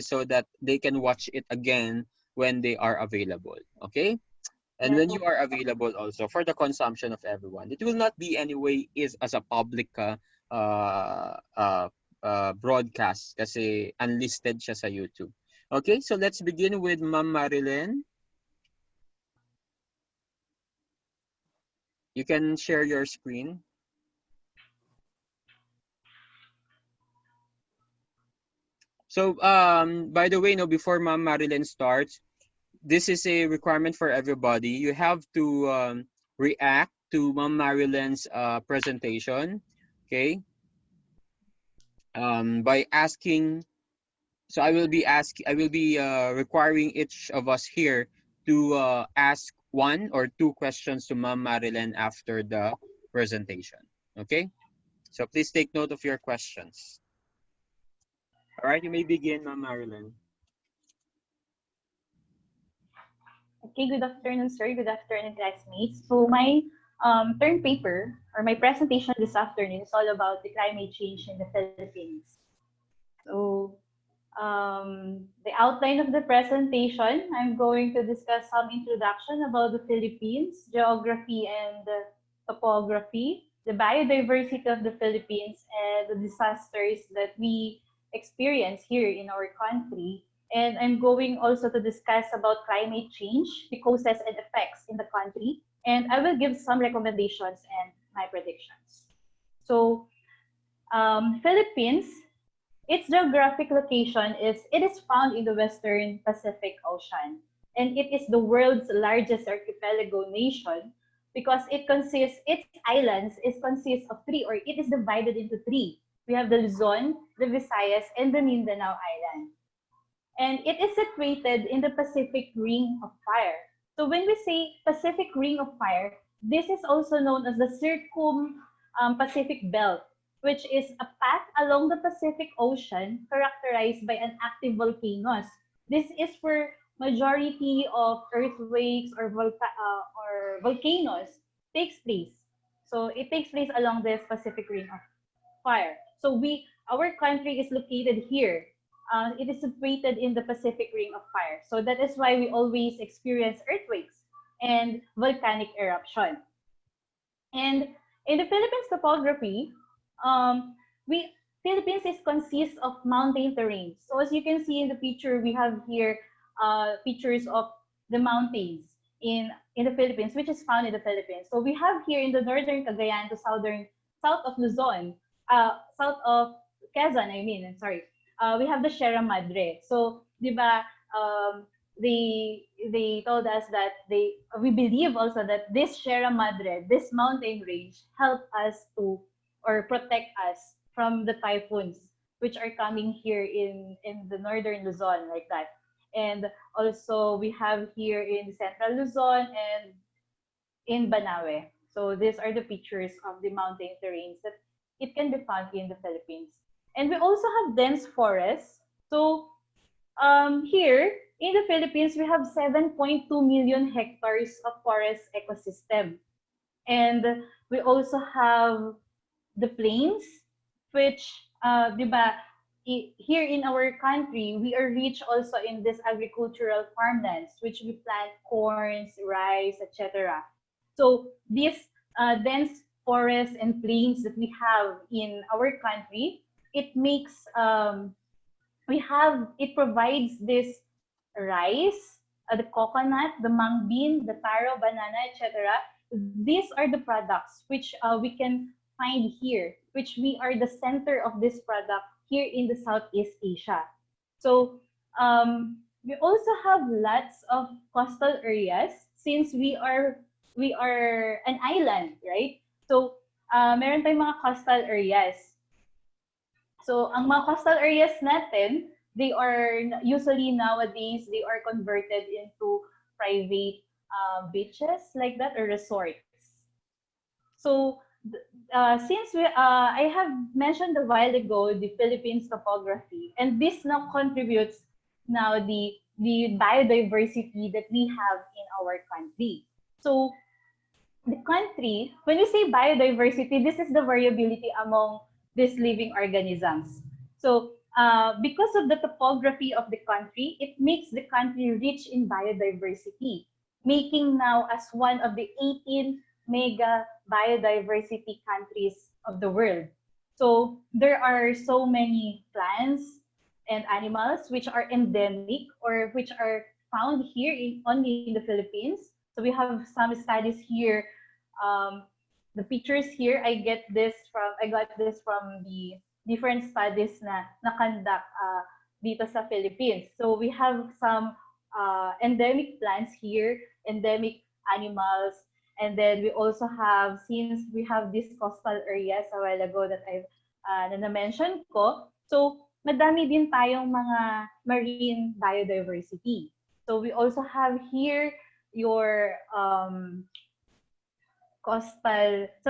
so that they can watch it again when they are available. Okay? And Yes. when you are available also for the consumption of everyone, it will not be anyway is as a public uh, uh, broadcast kasi unlisted siya sa YouTube. Okay, so let's begin with Ma'am Marilyn. You can share your screen. So, by the way, no, before Ma'am Marilyn starts, this is a requirement for everybody. You have to react to Ma'am Marilyn's presentation, okay? By asking. So I will be requiring each of us here to ask one or two questions to Ma'am Marilyn after the presentation. Okay? So please take note of your questions. All right, you may begin, Ma'am Marilyn. Okay, good afternoon, sir. Good afternoon, classmates. So my term paper or my presentation this afternoon is all about the climate change in the Philippines. So the outline of the presentation, I'm going to discuss some introduction about the Philippines, geography and topography, the biodiversity of the Philippines, and the disasters that we experience here in our country. And I'm going also to discuss about climate change, the causes and effects in the country. And I will give some recommendations and my predictions. So, Philippines, its geographic location is it is found in the Western Pacific Ocean, and it is the world's largest archipelago nation because its islands is consists of three, or it is divided into three. We have the Luzon, the Visayas, and the Mindanao Island. And it is situated in the Pacific Ring of Fire. So when we say Pacific Ring of Fire, this is also known as the Pacific Belt, which is a path along the Pacific Ocean characterized by an active volcanoes. This is where majority of earthquakes or volcanoes takes place. So it takes place along this Pacific Ring of Fire. So our country is located here. It is situated in the Pacific Ring of Fire. So that is why we always experience earthquakes and volcanic eruption. And in the Philippines topography, um, we Philippines is consists of mountain terrain. So as you can see in the picture, we have here pictures of the mountains in the Philippines, which is found in the Philippines. So we have here in the northern Cagayan to south of Luzon, south of Quezon, I mean, I'm sorry. We have the Sierra Madre. So, di ba, um, they told us that we believe also that this Sierra Madre, this mountain range, help us to or protect us from the typhoons which are coming here in the northern Luzon like that. And also we have here in central Luzon and in Banawe. So these are the pictures of the mountain terrains that it can be found in the Philippines. And we also have dense forests. So here in the Philippines, we have 7.2 million hectares of forest ecosystem. And we also have the plains, which, diba, here in our country, we are rich also in this agricultural farmlands, which we plant corns, rice, etc. So these dense forests and plains that we have in our country, it makes it provides this rice, the coconut, the mung bean, the taro, banana, etc. These are the products which we can find here, which we are the center of this product here in the Southeast Asia. So we also have lots of coastal areas since we are an island, right? So meron tayong mga coastal areas. So, ang mga coastal areas natin, they are usually nowadays, they are converted into private beaches like that or resorts. So, I have mentioned a while ago the Philippines topography, and this now contributes now the biodiversity that we have in our country. So, the country, when we say biodiversity, this is the variability among these living organisms. So Because of the topography of the country, it makes the country rich in biodiversity, making now as one of the 18 mega biodiversity countries of the world. So there are so many plants and animals which are endemic or which are found here only in the Philippines. So we have some studies here. Um, the pictures here, I got this from the different studies na nakandak dito sa Philippines. So we have some endemic plants here, endemic animals, and then we also have, since we have these coastal areas a while ago that I've na-mention ko, so madami din tayong mga marine biodiversity. So we also have here your sa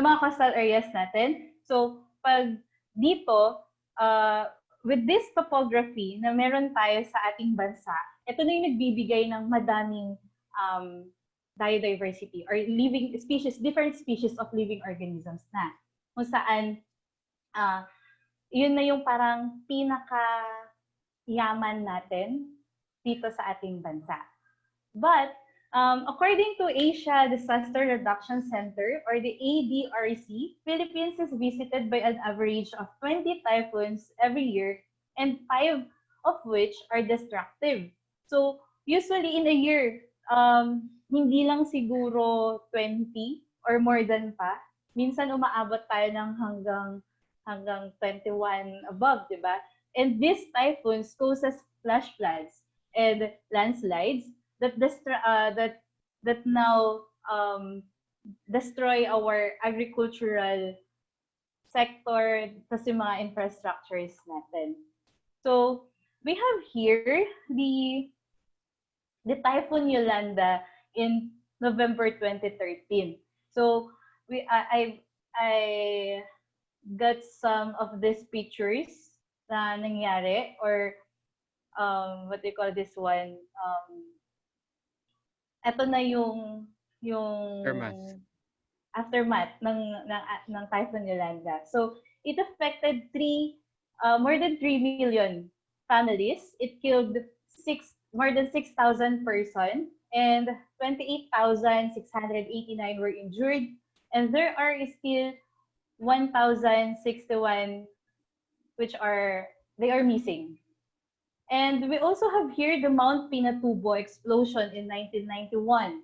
mga coastal areas natin. So, pag dito, with this topography na meron tayo sa ating bansa, ito na yung nagbibigay ng madaming biodiversity or living species, different species of living organisms na. Kung saan, yun na yung parang pinaka-yaman natin dito sa ating bansa. But according to Asia Disaster Reduction Center or the ADRC, Philippines is visited by an average of 20 typhoons every year and 5 of which are destructive. So usually in a year, hindi lang siguro 20 or more than pa. Minsan umaabot tayo ng hanggang 21 above, di ba? And these typhoons causes flash floods and landslides that now destroy our agricultural sector kasi mga infrastructures natin. So we have here the Typhoon Yolanda in November 2013. So I got some of these pictures na nangyari, or what do you call this one? Ito na Aftermath. yung aftermath ng Typhoon Yolanda. So it affected more than 3 million families. It killed more than 6,000 persons, and 28,689 were injured, and there are still 1,061 they are missing. And we also have here the Mount Pinatubo explosion in 1991.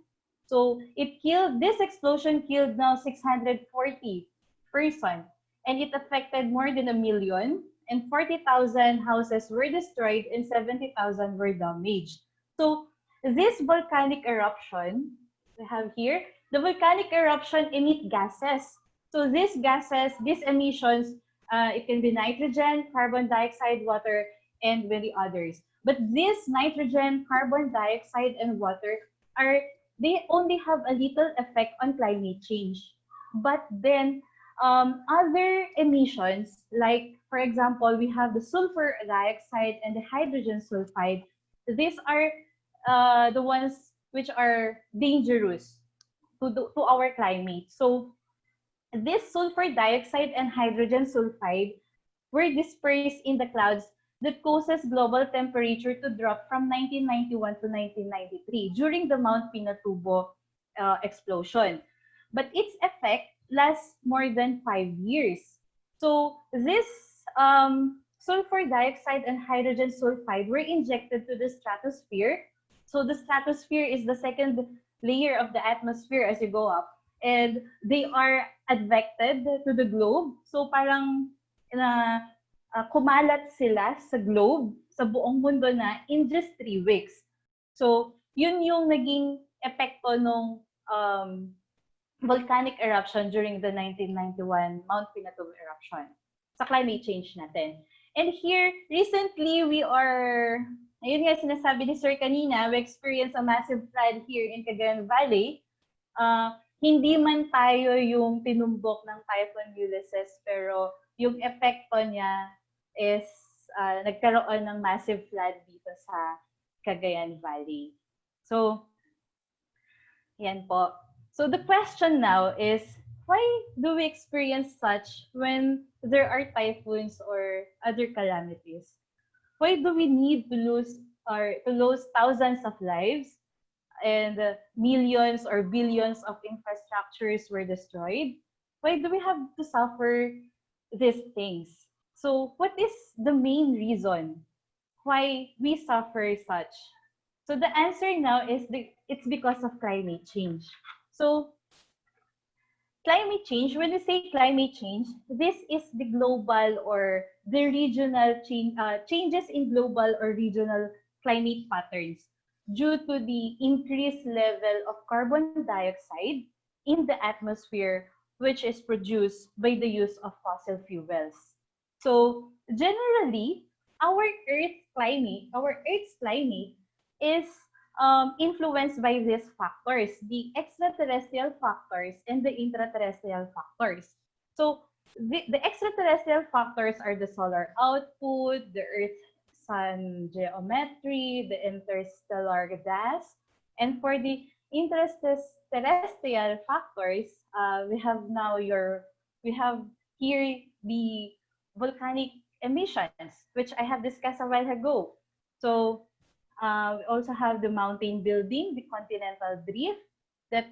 So this explosion killed now 640 persons, and it affected more than 1 million, and 40,000 houses were destroyed and 70,000 were damaged. So this volcanic eruption we have here, the volcanic eruption emit gases. So these gases, these emissions, it can be nitrogen, carbon dioxide, water, and many others. But this nitrogen, carbon dioxide, and water they only have a little effect on climate change. But then other emissions, like for example, we have the sulfur dioxide and the hydrogen sulfide. These are the ones which are dangerous to our climate. So this sulfur dioxide and hydrogen sulfide were dispersed in the clouds that causes global temperature to drop from 1991 to 1993 during the Mount Pinatubo explosion. But its effect lasts more than 5 years. So this sulfur dioxide and hydrogen sulfide were injected to the stratosphere. So the stratosphere is the second layer of the atmosphere as you go up. And they are advected to the globe. So parang kumalat sila sa globe, sa buong mundo na in just 3 weeks. So, yun yung naging epekto ng volcanic eruption during the 1991 Mount Pinatubo eruption sa climate change natin. And here, recently, ayun nga sinasabi ni Sir kanina, we experienced a massive flood here in Cagayan Valley. Hindi man tayo yung tinumbok ng Typhoon Ulysses, pero yung epekto niya is nagkaroon ng massive flood dito sa Cagayan Valley. So, yan po. So the question now is, why do we experience such when there are typhoons or other calamities? Why do we need to lose thousands of lives and millions or billions of infrastructures were destroyed? Why do we have to suffer these things? So what is the main reason why we suffer such? So the answer now is it's because of climate change. So climate change, when we say climate change, this is the global or the regional changes in global or regional climate patterns due to the increased level of carbon dioxide in the atmosphere, which is produced by the use of fossil fuels. So generally, our Earth's climate is influenced by these factors, the extraterrestrial factors and the intraterrestrial factors. So the extraterrestrial factors are the solar output, the Earth-Sun geometry, the interstellar gas, and for the interterrestrial factors, we have here the volcanic emissions, which I have discussed a while ago. So we also have the mountain building, the continental drift, the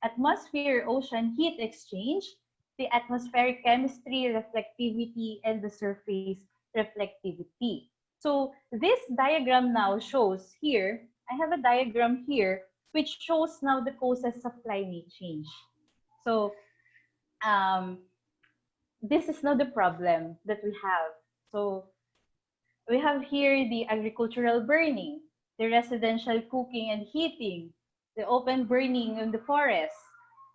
atmosphere-ocean heat exchange, the atmospheric chemistry, reflectivity, and the surface reflectivity. So this diagram now shows here, I have a diagram here, which shows now the causes of climate change. So um, this is now the problem that we have. So we have here the agricultural burning, the residential cooking and heating, the open burning in the forest,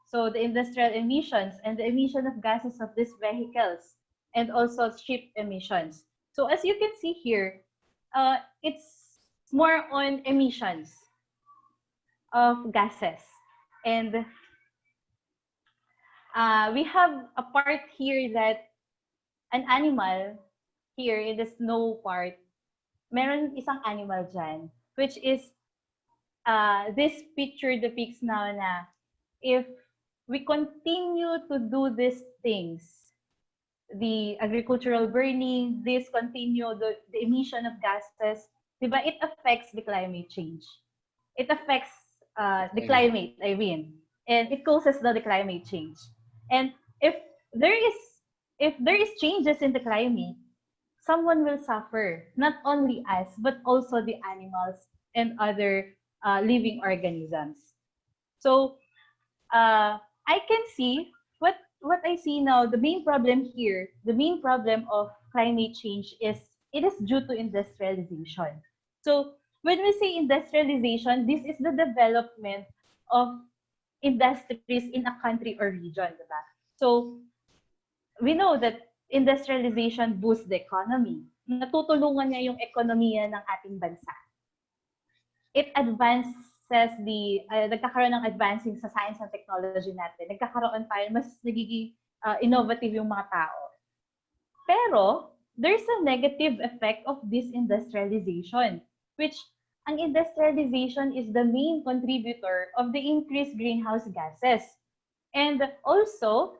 so the industrial emissions and the emission of gases of these vehicles, and also ship emissions. So as you can see here, it's more on emissions of gases. And we have a part here that an animal here in the snow part, meron isang animal dyan, which is this picture depicts now na if we continue to do these things, the agricultural burning, this continue, the emission of gases, diba, it affects the climate change. It affects the Exactly. climate, I mean, and it causes the climate change. And if there is changes in the climate, someone will suffer, not only us, but also the animals and other living organisms. So I can see what I see now. The main problem here, the main problem of climate change is it is due to industrialization. So when we say industrialization, this is the development of industries in a country or region, diba? So we know that industrialization boosts the economy. Natutulungan niya yung ekonomiya ng ating bansa. It advances nagkakaroon ng advancing sa science and technology natin. Nagkakaroon tayo, mas nagiging innovative yung mga tao. Pero, there's a negative effect of this industrialization, which ang industrialization is the main contributor of the increased greenhouse gases. And also,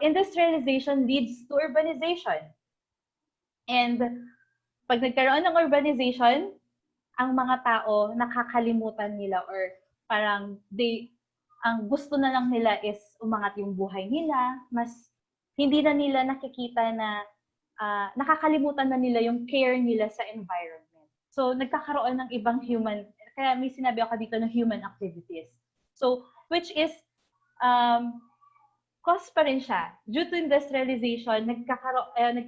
industrialization leads to urbanization. And pag nagkaroon ng urbanization, ang mga tao nakakalimutan nila or parang ang gusto na lang nila is umangat yung buhay nila, mas hindi na nila nakikita na nakakalimutan na nila yung care nila sa environment. So nagkakaroon ng ibang kaya may sinabi ako dito ng human activities. So which is cost pa rin siya. Due to industrialization, nagkakaroon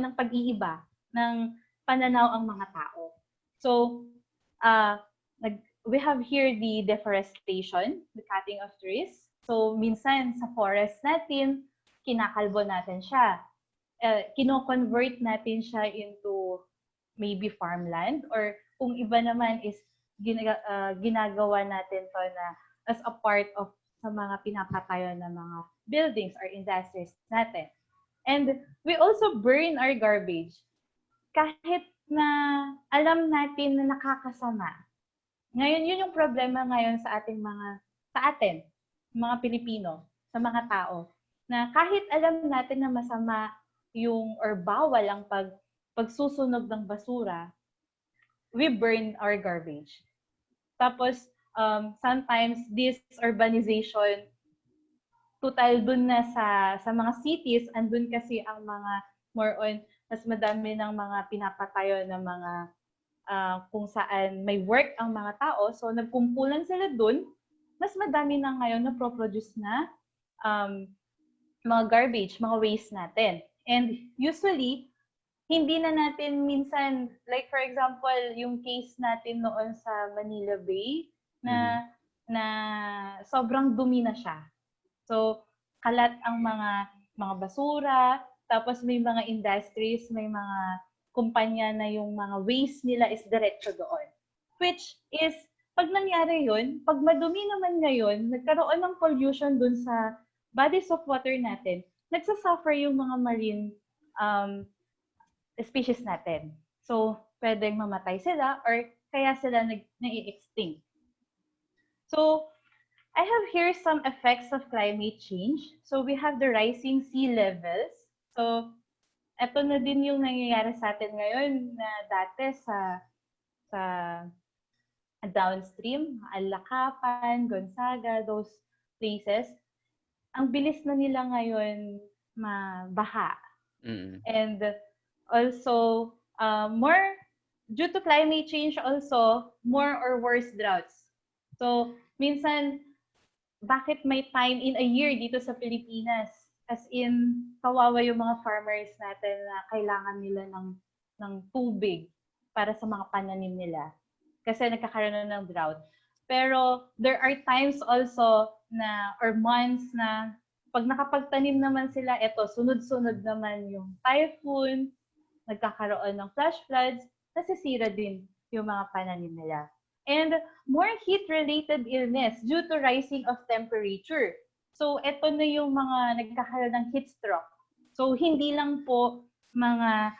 ng pag-iiba ng pananaw ang mga tao. So, we have here the deforestation, the cutting of trees. So, minsan sa forest natin, kinakalbo natin siya. Kino-convert natin siya into maybe farmland, or kung iba naman is ginagawa natin to na as a part of sa mga pinapatayo ng mga buildings or industries natin. And we also burn our garbage kahit na alam natin na nakakasama. Ngayon, yun yung problema ngayon sa atin, mga Pilipino, sa mga tao, na kahit alam natin na masama yung or bawal ang pagsusunog ng basura, we burn our garbage. Tapos, sometimes this urbanization, total dun na sa mga cities, andun kasi ang mga more on, mas madami ng mga pinapatayo ng mga kung saan may work ang mga tao. So, nagkumpulan sila dun. Mas madami na ngayon na produce na um, mga garbage, mga waste natin. And usually, hindi na natin minsan, like for example, yung case natin noon sa Manila Bay, Mhm. na sobrang dumi na siya. So, kalat ang mga basura, tapos may mga industries, may mga kumpanya na yung mga waste nila is diretso doon. Which is, pag nangyari yun, pag madumi naman ngayon, nagkaroon ng pollution dun sa bodies of water natin, nagsasuffer yung mga marine species natin. So, pwedeng mamatay sila or kaya sila nai-extinct. So, I have here some effects of climate change. So, we have the rising sea levels. So, eto na din yung nangyayari sa atin ngayon na dati sa downstream, Alakapan, Gonzaga, those places. Ang bilis na nila ngayon mabaha. Mm. And also, more, due to climate change also, more or worse droughts. So, minsan, bakit may time in a year dito sa Pilipinas? As in, kawawa yung mga farmers natin na kailangan nila ng tubig para sa mga pananim nila. Kasi nagkakaroon na ng drought. Pero there are times also na, or months na, pag nakapagtanim naman sila, eto, sunod-sunod naman yung typhoon, nagkakaroon ng flash floods, nasisira din yung mga pananim nila. And more heat-related illness due to rising of temperature. So, ito na yung mga nagkakaroon ng heat stroke. So, hindi lang po mga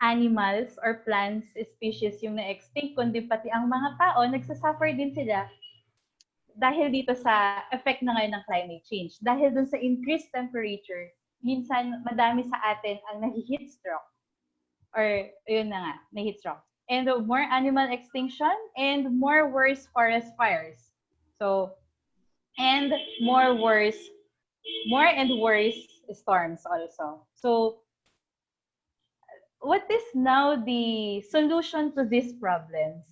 animals or plants species yung na-extinct, kundi pati ang mga tao, nagsasuffer din sila dahil dito sa effect na ngayon ng climate change. Dahil dun sa increased temperature, minsan madami sa atin ang nahi-heat stroke. Or, yun na nga, nahi-heat stroke. And more animal extinction and more worse forest fires. So, and more and worse storms also. So, what is now the solution to these problems?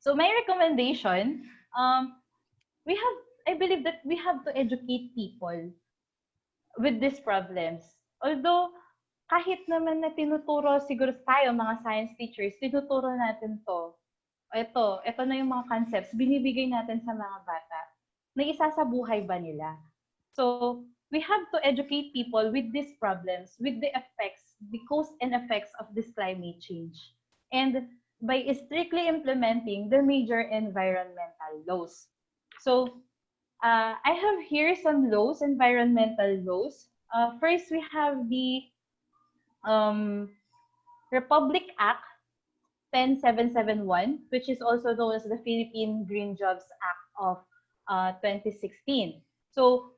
So, my recommendation, I believe that we have to educate people with these problems. Although, kahit naman na tinuturo siguro tayo, mga science teachers, tinuturo natin to. Ito na yung mga concepts, binibigay natin sa mga bata. Na sa buhay ba nila? So, we have to educate people with these problems, with the effects, the cause and effects of this climate change. And by strictly implementing the major environmental laws. So, I have here some laws, environmental laws. First, we have the Republic Act 10771, which is also known as the Philippine Green Jobs Act of 2016. So,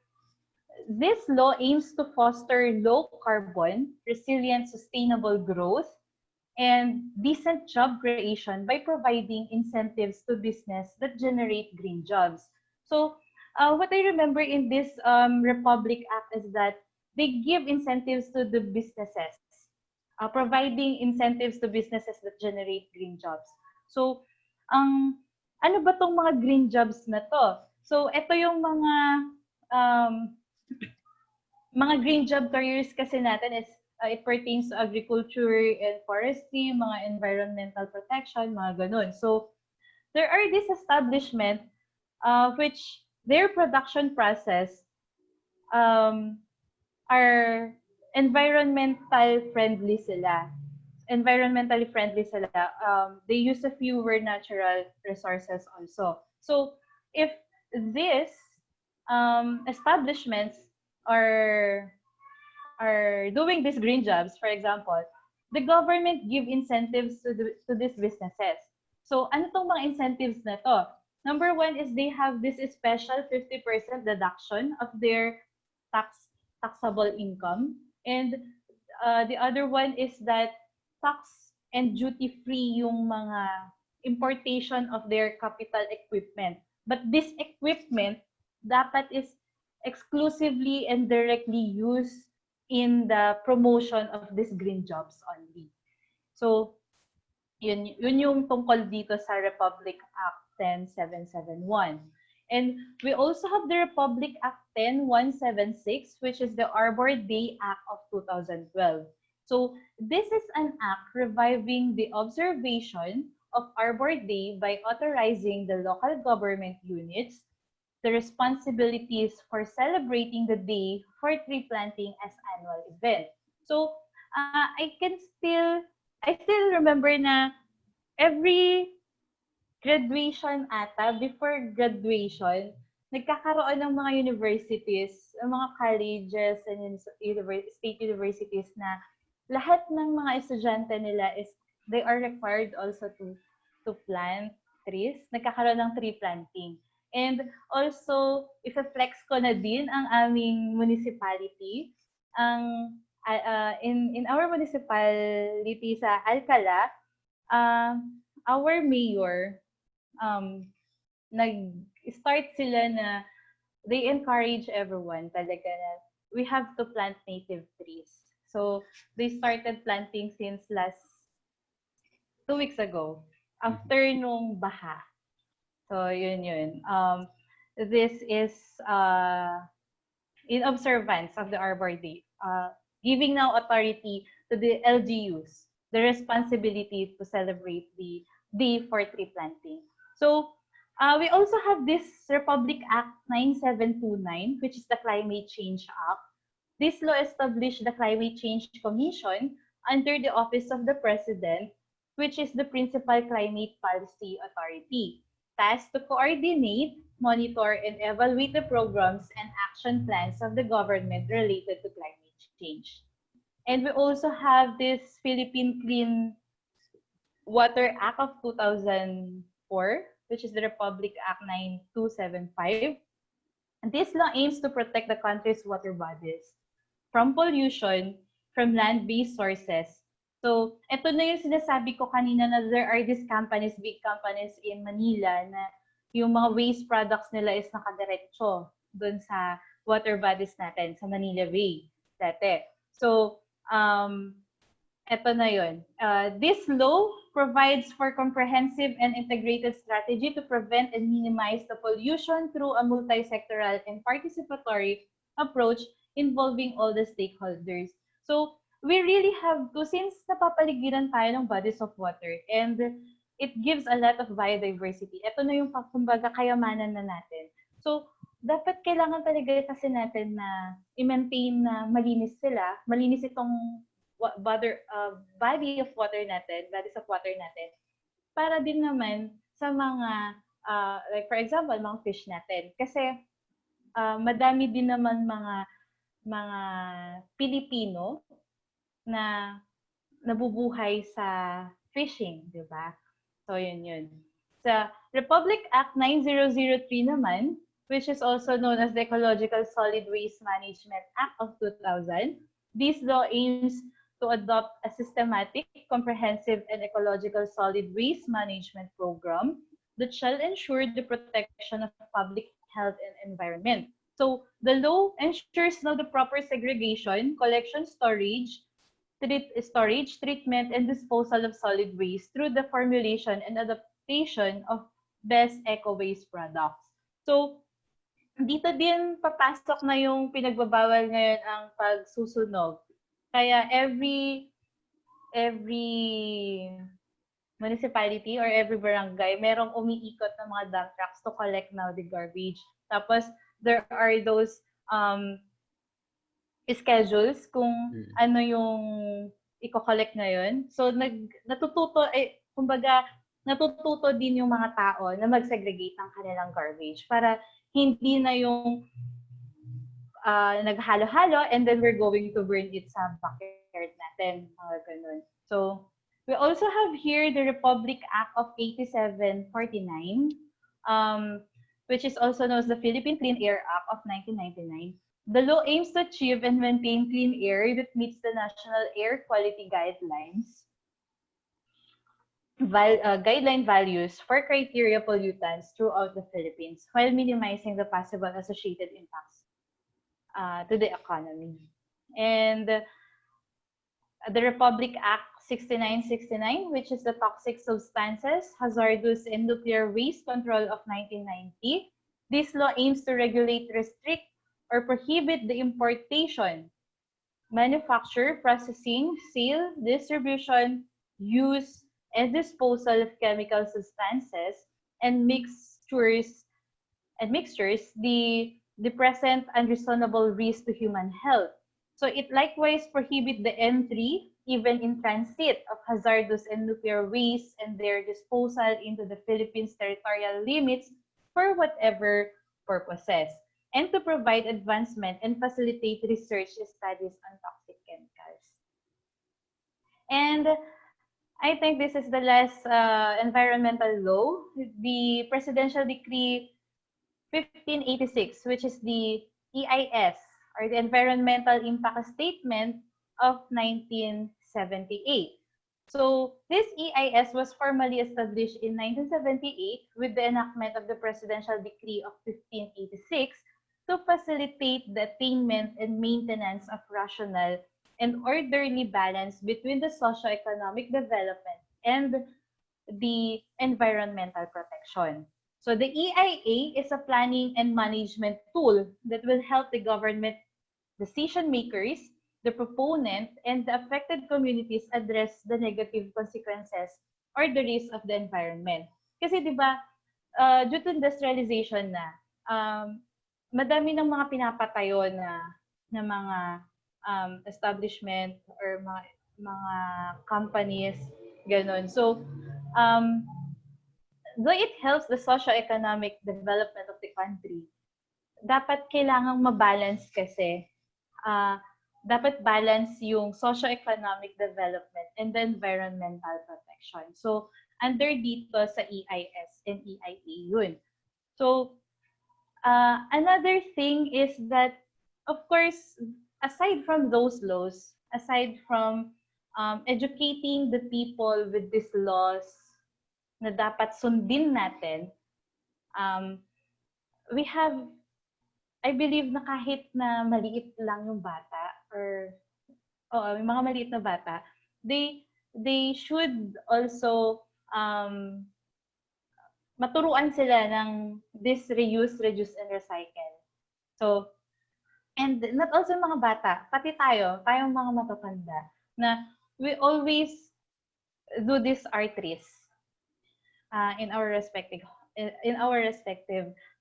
this law aims to foster low carbon, resilient, sustainable growth, and decent job creation by providing incentives to business that generate green jobs. So, what I remember in this Republic Act is that they give incentives to the businesses, providing incentives to businesses that generate green jobs. So, ano ba tong mga green jobs na to? So, ito yung um, mga green job careers kasi natin is it pertains to agriculture and forestry, mga environmental protection, mga ganun. So, there are these establishment which their production process are environmental friendly sila. Environmentally friendly sila. They use a fewer natural resources also. So, if these establishments are doing these green jobs, for example, the government give incentives to these businesses. So, ano tong mga incentives na to? Number one is they have this special 50% deduction of their tax taxable income. And the other one is that tax and duty free yung mga importation of their capital equipment. But this equipment dapat is exclusively and directly used in the promotion of these green jobs only. So, yun yung tungkol dito sa Republic Act 10771. And we also have the Republic Act 10176, which is the Arbor Day Act of 2012. So this is an act reviving the observation of Arbor Day by authorizing the local government units the responsibilities for celebrating the day for tree planting as annual event. So I still remember na every graduation ata, before graduation, nagkakaroon ng mga universities, mga colleges and state universities na lahat ng mga estudyante nila is they are required also to plant trees. Nagkakaroon ng tree planting. And also, i-flex ko na din ang aming municipality. Ang in our municipality sa Alcala, our mayor, nag-start sila na they encourage everyone talaga na we have to plant native trees. So, they started planting since last 2 weeks ago, after nung baha. So, yun. This is in observance of the Arbor Day, giving now authority to the LGUs, the responsibility to celebrate the day for tree planting. So, we also have this Republic Act 9729, which is the Climate Change Act. This law established the Climate Change Commission under the Office of the President, which is the principal climate policy authority, tasked to coordinate, monitor, and evaluate the programs and action plans of the government related to climate change. And we also have this Philippine Clean Water Act of 2004, which is the Republic Act 9275. And this law aims to protect the country's water bodies from pollution from land-based sources. So, ito na yung sinasabi ko kanina na there are these companies, big companies in Manila na yung mga waste products nila is nakadiretso dun sa water bodies natin sa Manila Bay dati. So, ito na yun. This law provides for comprehensive and integrated strategy to prevent and minimize the pollution through a multi-sectoral and participatory approach involving all the stakeholders. So, we really have to, since napapaligiran tayo ng bodies of water and it gives a lot of biodiversity, ito na yung kumbaga kayamanan na natin. So, dapat kailangan talaga kasi natin na i-maintain na malinis sila, malinis itong body of water natin, bodies of water natin, para din naman sa mga, like for example, mga fish natin. Kasi madami din naman mga Pilipino na nabubuhay sa fishing, di ba? So, yun. Sa Republic Act 9003 naman, which is also known as the Ecological Solid Waste Management Act of 2000, this law aims to adopt a systematic, comprehensive, and ecological solid waste management program that shall ensure the protection of public health and environment. So, the law ensures now the proper segregation, collection, treatment, and disposal of solid waste through the formulation and adaptation of best eco-waste products. So, dito din papasok na yung pinagbabawal ngayon ang pagsusunog. Kaya every municipality or every barangay, merong umiikot na mga dump trucks to collect now the garbage. Tapos, there are those schedules kung ano yung i-collect ngayon. So, natututo din yung mga tao na mag-segregate ng kanilang garbage para hindi na yung naghalo-halo and then we're going to burn it sa backyard natin. Mga ganun. So, we also have here the Republic Act of 8749, which is also known as the Philippine Clean Air Act of 1999. The law aims to achieve and maintain clean air that meets the national air quality guideline values for criteria pollutants throughout the Philippines while minimizing the possible associated impacts to the economy. And the Republic Act 6969, which is the Toxic Substances, Hazardous and Nuclear Waste Control of 1990. This law aims to regulate, restrict, or prohibit the importation, manufacture, processing, sale, distribution, use, and disposal of chemical substances and mixtures the present unreasonable risk to human health. So it likewise prohibit the entry, even in transit, of hazardous and nuclear waste and their disposal into the Philippines' territorial limits for whatever purposes, and to provide advancement and facilitate research studies on toxic chemicals. And I think this is the last environmental law, the Presidential Decree 1586, which is the EIS, or the Environmental Impact Statement of 1978. So this EIS was formally established in 1978 with the enactment of the Presidential Decree of 1586 to facilitate the attainment and maintenance of rational and orderly balance between the socio-economic development and the environmental protection. So the EIA is a planning and management tool that will help the government decision makers, the proponent, and the affected communities address the negative consequences or the risk of the environment. Kasi di ba, due to industrialization na, madami ng mga pinapatayo na mga establishment or mga companies, ganun. So, though it helps the socio-economic development of the country, dapat kailangang mabalance kasi. Dapat balance yung socio-economic development and the environmental protection. So, under dito sa EIS and EIA yun. So, another thing is that, of course, aside from those laws, aside from educating the people with these laws na dapat sundin natin, we have, I believe na kahit na maliit lang yung bata or may mga maliit na bata, they should also maturuan sila ng this reuse, reduce, and recycle. So, and not also mga bata, pati tayong mga matatanda, na we always do this arteries in our respective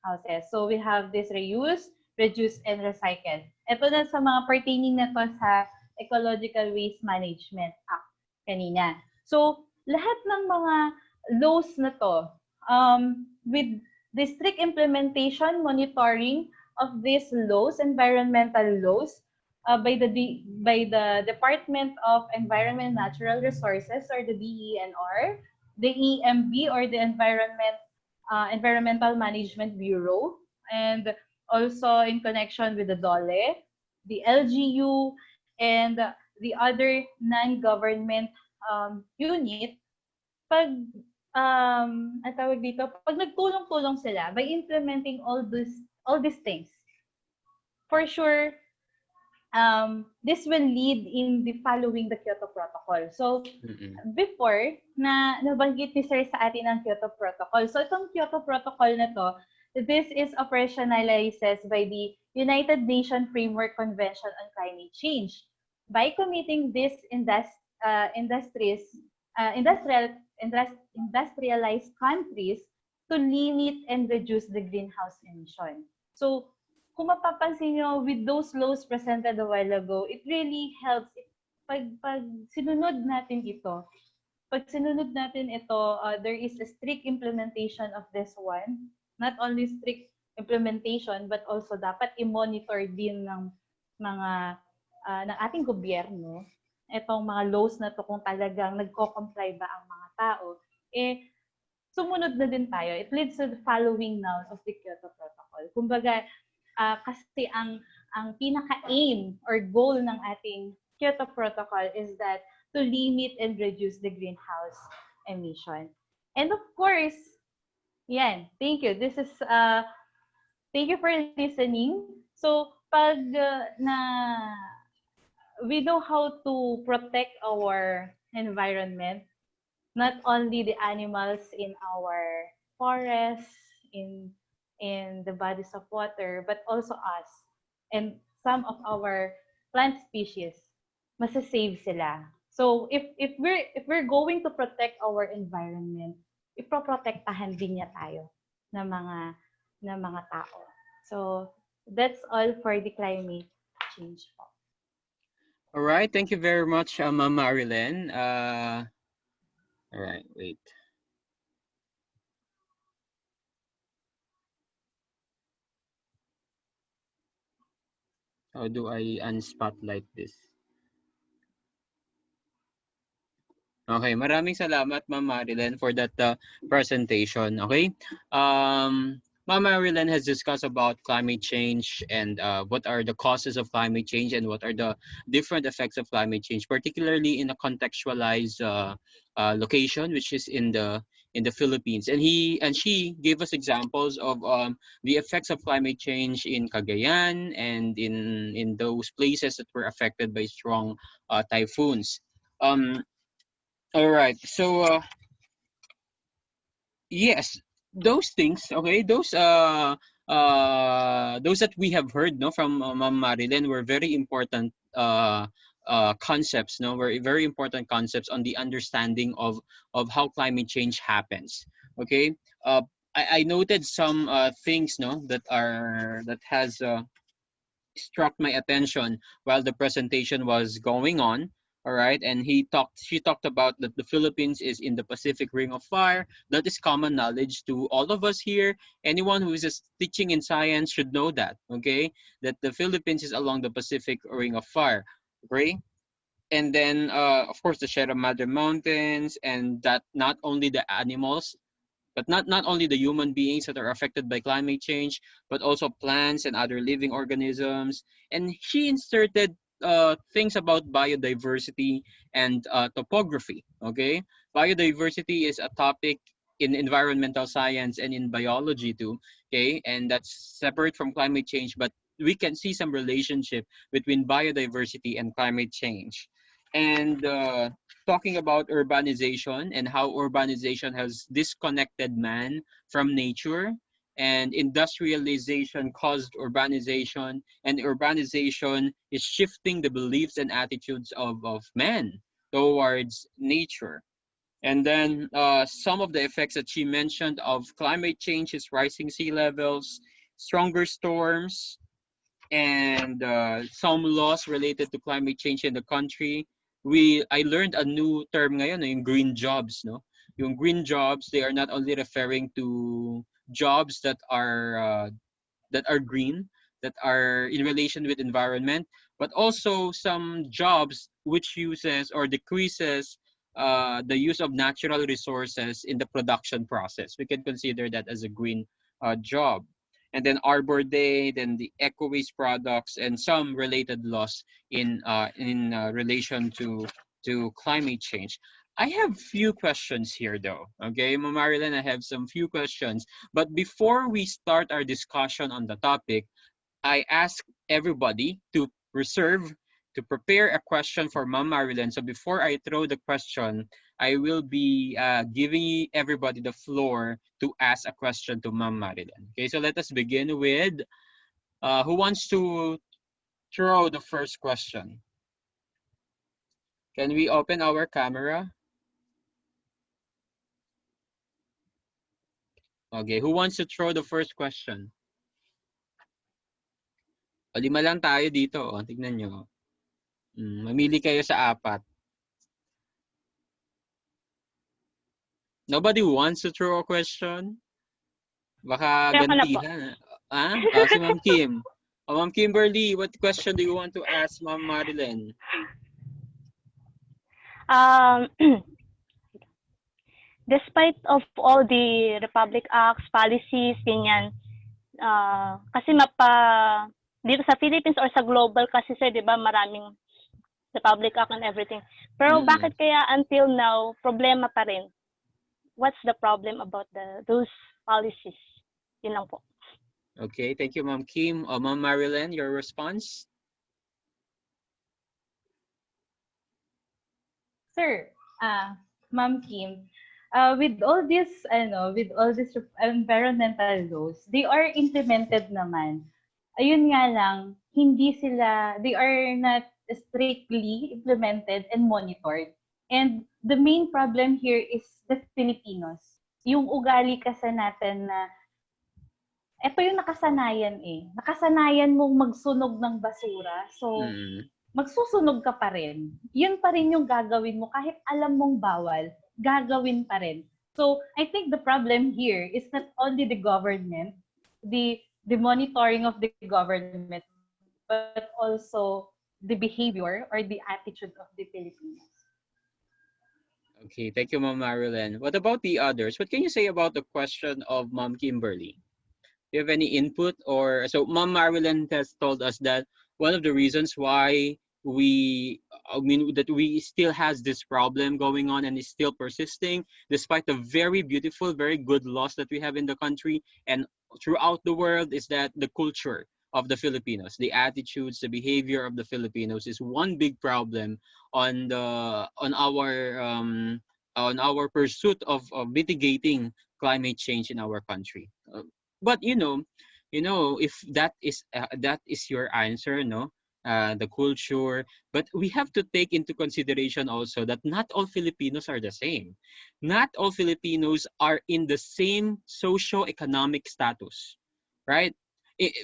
houses. So we have this reuse, reduce, and recycle. Ito na sa mga pertaining na to sa Ecological Waste Management Act kanina. So lahat ng mga laws na to, with the strict implementation, monitoring of these laws, environmental laws, by the Department of Environment and Natural Resources, or the DENR, the EMB, or the Environmental Management Bureau, and also in connection with the DOLE, the LGU, and the other non-government unit, pag pag nagtulong-tulong sila by implementing all these things, for sure, this will lead in the following the Kyoto Protocol. So, before na nabanggit ni Sir sa atin ang Kyoto Protocol. So, itong Kyoto Protocol na to, this is operationalized by the United Nations Framework Convention on Climate Change. By committing these industrialized countries to limit and reduce the greenhouse emission. So, kung mapapansin nyo, with those laws presented a while ago, it really helps. Pag sinunod natin ito, there is a strict implementation of this one. Not only strict implementation, but also dapat i-monitor din ng ating gobyerno itong mga laws na to kung talagang nagko-comply ba ang mga tao. sumunod na din tayo. It leads to the following now of the Kyoto Protocol. Kumbaga, kasi ang pinaka-aim or goal ng ating Kyoto Protocol is that to limit and reduce the greenhouse emission. And of course, yan, thank you. Thank you for listening. So, pag we know how to protect our environment, not only the animals in our forests, in the bodies of water, but also us and some of our plant species, masasave sila. So if we're going to protect our environment, ipoprotektahan din niya tayo ng mga tao. So that's all for the climate change po. All right, thank you very much, Ma'am Marilyn. All right, wait. How do I unspotlight this? Okay, maraming salamat Ma'am Marilyn for that presentation. Okay, Ma'am Marilyn has discussed about climate change and what are the causes of climate change and what are the different effects of climate change, particularly in a contextualized location, which is in the Philippines. And she gave us examples of the effects of climate change in Cagayan and in those places that were affected by strong typhoons. All right. So, yes, those things, okay, those that we have heard, no, from Ma'am Marilyn were very important concepts, no, were very important concepts on the understanding of how climate change happens. Okay. Uh, I noted some things, no, that has struck my attention while the presentation was going on. All right, and she talked about that the Philippines is in the Pacific Ring of Fire. That is common knowledge to all of us here. Anyone who is teaching in science should know that. Okay, that the Philippines is along the Pacific Ring of Fire. Okay, and then of course the Sierra Madre Mountains, and that not only the animals, but not only the human beings that are affected by climate change, but also plants and other living organisms. And she inserted things about biodiversity and topography. Okay, biodiversity is a topic in environmental science and in biology too. Okay, and that's separate from climate change, but we can see some relationship between biodiversity and climate change. And talking about urbanization and how urbanization has disconnected man from nature, and industrialization caused urbanization, and urbanization is shifting the beliefs and attitudes of man towards nature. And then some of the effects that she mentioned of climate change is rising sea levels, stronger storms, and some laws related to climate change in the country. I learned a new term ngayon, yung green jobs, no? Yung green jobs, they are not only referring to jobs that are green, that are in relation with environment, but also some jobs which uses or decreases the use of natural resources in the production process. We can consider that as a green job. And then Arbor Day, then the eco waste products, and some related laws in relation to climate change. I have few questions here though. Okay, Marilyn, I have some few questions. But before we start our discussion on the topic, I ask everybody to prepare a question for Ma'am Marilyn. So before I throw the question, I will be giving everybody the floor to ask a question to Ma'am Marilyn. Okay, so let us begin with who wants to throw the first question? Can we open our camera? Okay, who wants to throw the first question? O, 5 lang tayo dito. O, tignan nyo. Mamili kayo sa 4. Nobody wants to throw a question? Baka Kaya ko na po. gantihan. Si Ma'am Kim. Ma'am Kimberly, what question do you want to ask Ma'am Marilyn? despite of all the Republic Acts, policies, ganyan, kasi dito sa Philippines or sa global kasi sir, di ba, maraming Republic Act and everything. Pero Mm. bakit kaya until now, problema pa rin? What's the problem about those policies? Yun lang po. Okay, thank you, Ma'am Kim. Ma'am Marilyn, your response? Sir, Ma'am Kim, with all these environmental laws, they are implemented naman. Ayun nga lang, they are not strictly implemented and monitored. And the main problem here is the Filipinos. Yung ugali kasi natin na ito yung nakasanayan eh. Nakasanayan mong magsunog ng basura. So, Mm. magsusunog ka pa rin. Yun pa rin yung gagawin mo. Kahit alam mong bawal, gagawin pa rin. So, I think the problem here is not only the government, the monitoring of the government, but also the behavior or the attitude of the Filipinos. Okay, thank you, Ma'am Marilyn. What about the others? What can you say about the question of Ma'am Kimberly? Do you have any input? Or so Ma'am Marilyn has told us that one of the reasons why that we still has this problem going on and is still persisting despite the very beautiful, very good laws that we have in the country and throughout the world is that the culture of the Filipinos, the attitudes, the behavior of the Filipinos is one big problem on the on our pursuit of mitigating climate change in our country. But if that is your answer, no, the culture, but we have to take into consideration also that not all Filipinos are the same. Not all Filipinos are in the same socio-economic status, right?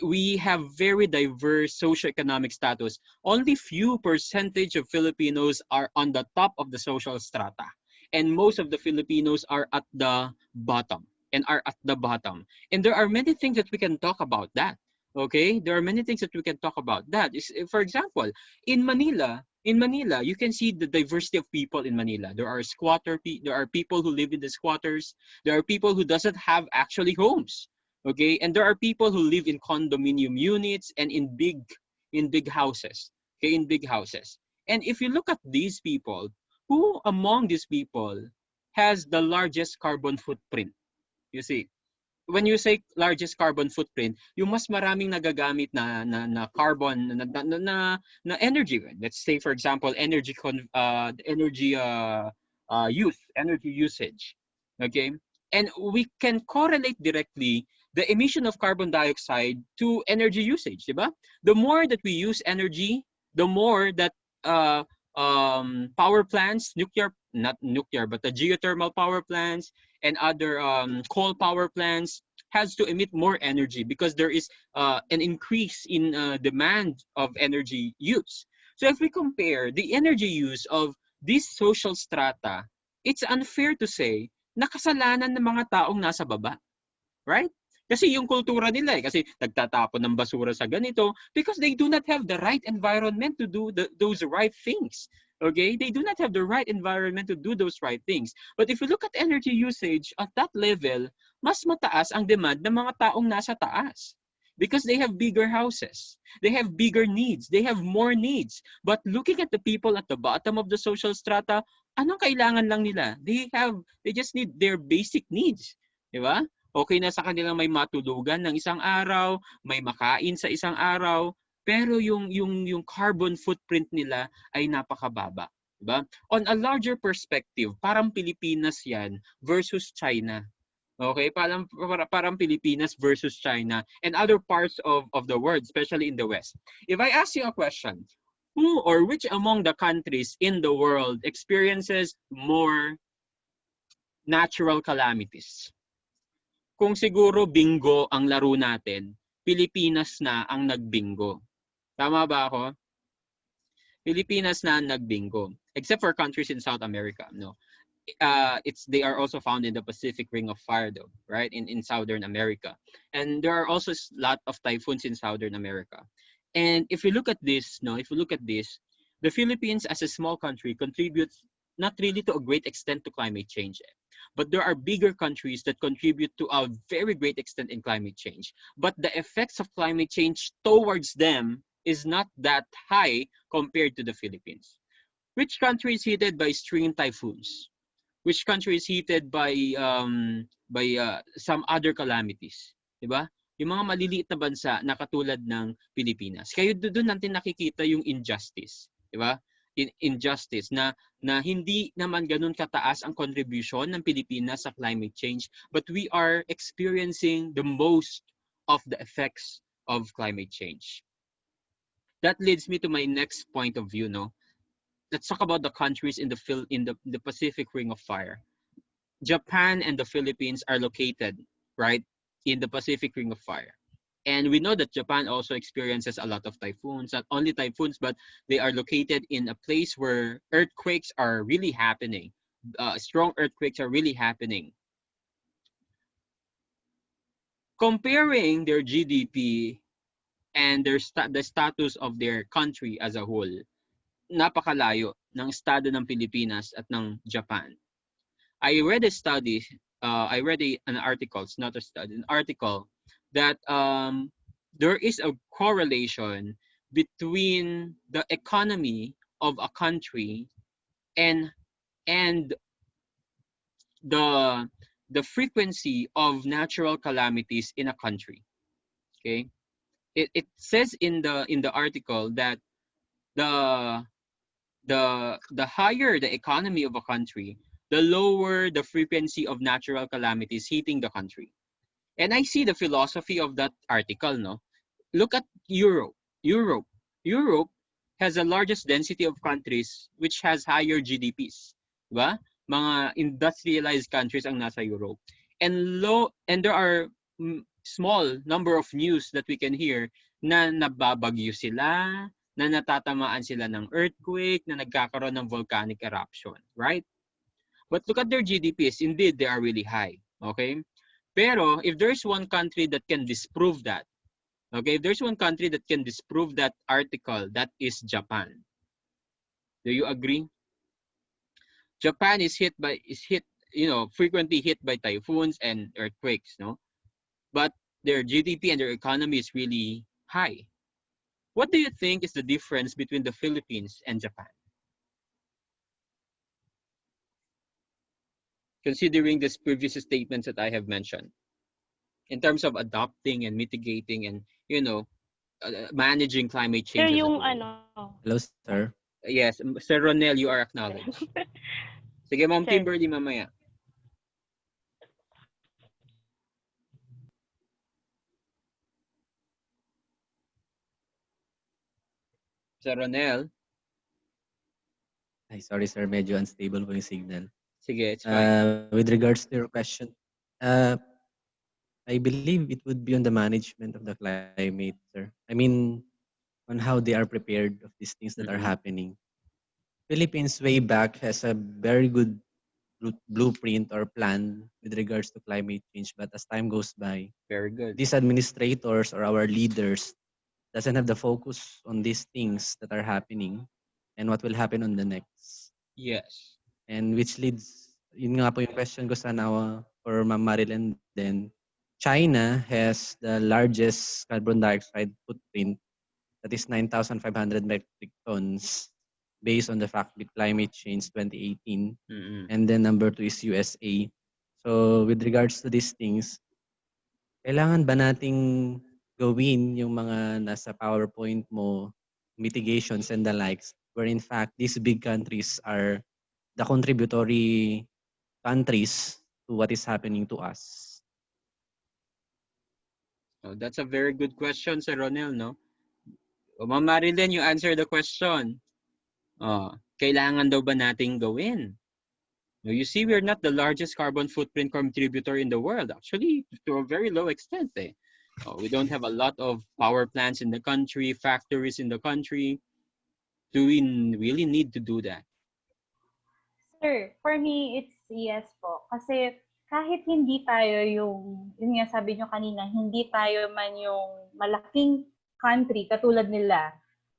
We have very diverse socio-economic status. Only few percentage of Filipinos are on the top of the social strata, and most of the Filipinos are at the bottom and there are many things that we can talk about that. Okay, there are many things that we can talk about that. For example, in Manila, you can see the diversity of people in Manila. There are there are people who live in the squatters. There are people who doesn't have actually homes. Okay, and there are people who live in condominium units and in big houses. Okay, in big houses. And if you look at these people, who among these people has the largest carbon footprint? You see, when you say largest carbon footprint, yung mas maraming nagagamit na carbon na energy. Let's say for example, energy usage. Okay? And we can correlate directly the emission of carbon dioxide to energy usage, di ba? The more that we use energy, the more that uh, power plants, not nuclear, but the geothermal power plants and other coal power plants has to emit more energy because there is an increase in demand of energy use. So if we compare the energy use of this social strata, it's unfair to say na kasalanan ng mga taong nasa baba. Right? Kasi yung kultura nila kasi nagtatapon ng basura sa ganito because they do not have the right environment to do those right things. Okay? They do not have the right environment to do those right things. But if you look at energy usage at that level, mas mataas ang demand ng mga taong nasa taas. Because they have bigger houses. They have bigger needs. They have more needs. But looking at the people at the bottom of the social strata, anong kailangan lang nila? They just need their basic needs. Di ba? Okay na sa kanilang may matulugan ng isang araw, may makain sa isang araw, pero yung carbon footprint nila ay napakababa, 'di ba? On a larger perspective, parang Pilipinas 'yan versus China. Okay, parang Pilipinas versus China and other parts of the world, especially in the West. If I ask you a question, who or which among the countries in the world experiences more natural calamities? Kung siguro bingo ang laro natin, Pilipinas na ang nagbingo. Tama ba ako? Pilipinas na ang nagbingo. Except for countries in South America, no. They are also found in the Pacific Ring of Fire though, right? In Southern America. And there are also a lot of typhoons in Southern America. And if you look at this, the Philippines as a small country contributes not really to a great extent to climate change. But there are bigger countries that contribute to a very great extent in climate change. But the effects of climate change towards them is not that high compared to the Philippines. Which country is hit by extreme typhoons? Which country is hit by some other calamities, 'di ba? Yung mga maliliit na bansa na katulad ng Pilipinas. Kaya doon natin nakikita yung injustice, 'di ba? Injustice na hindi naman ganun kataas ang contribution ng Pilipinas sa climate change, but we are experiencing the most of the effects of climate change. That leads me to my next point of view, no? Let's talk about the countries in the Pacific Ring of Fire. Japan and the Philippines are located right in the Pacific Ring of Fire. And we know that Japan also experiences a lot of typhoons, not only typhoons, but they are located in a place where earthquakes are really happening. Strong earthquakes are really happening. Comparing their GDP and the status of their country as a whole, napakalayo ng estado ng Pilipinas at ng Japan. I read a study, an article, it's not a study, an article that there is a correlation between the economy of a country and the the frequency of natural calamities in a country. Okay, it says in the article that the the higher the economy of a country, the lower the frequency of natural calamities hitting the country. And I see the philosophy of that article, no? Look at Europe. Europe has the largest density of countries which has higher GDPs. Diba? Mga industrialized countries ang nasa Europe. And there are small number of news that we can hear na nababagyo sila, na natatamaan sila ng earthquake, na nagkakaroon ng volcanic eruption, right? But look at their GDPs. Indeed, they are really high. Okay? Pero if there's one country that can disprove that, okay, if there's one country that can disprove that article, that is Japan. Do you agree? Japan is frequently hit by typhoons and earthquakes, no? But their GDP and their economy is really high. What do you think is the difference between the Philippines and Japan? Considering these previous statements that I have mentioned, in terms of adopting and mitigating and, managing climate Sir, change as a yung whole. Hello, sir. Yes, Sir Ronel, you are acknowledged. Sige, Ma'am Sir. Kimberly mamaya. Sir Ronel? Ay, sorry, sir. Medyo unstable po yung signal. Sige, it's fine. With regards to your question, I believe it would be on the management of the climate, sir. I mean, on how they are prepared of these things that are happening. Philippines way back has a very good blueprint or plan with regards to climate change, but as time goes by, Very good. these administrators or our leaders doesn't have the focus on these things that are happening and what will happen on the next. Yes. And which leads, yun nga po yung question ko sana for Ma'am Marilyn then, China has the largest carbon dioxide footprint, that is 9,500 metric tons, based on the fact that climate change 2018. And then number 2 is USA. So with regards to these things, kailangan ba nating gawin yung mga nasa PowerPoint mo, mitigations and the likes, where in fact these big countries are the contributory countries to what is happening to us? Oh, that's a very good question, Sir Ronel, no? Ma'am Marilyn, you answer the question. Kailangan daw ba nating gawin? You see, we're not the largest carbon footprint contributor in the world. Actually, to a very low extent. We don't have a lot of power plants in the country, factories in the country. Do we really need to do that? Sir, for me, it's yes po. Kasi kahit hindi tayo yun nga sabi nyo kanina, hindi tayo man yung malaking country katulad nila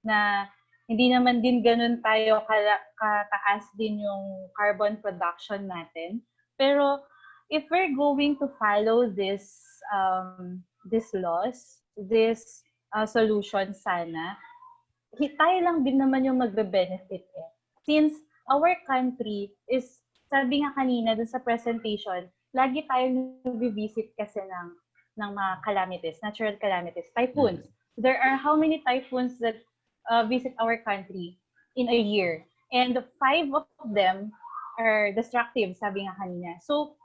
na hindi naman din ganun tayo kataas din yung carbon production natin. Pero if we're going to follow this laws, this solution sana, tayo lang din naman yung magbe-benefit eh. Since our country is, sabi nga kanina dun sa presentation, lagi tayong nag-visit kasi ng mga calamities, natural calamities, typhoons. There are how many typhoons that visit our country in a year? And 5 of them are destructive, sabi nga kanina. So,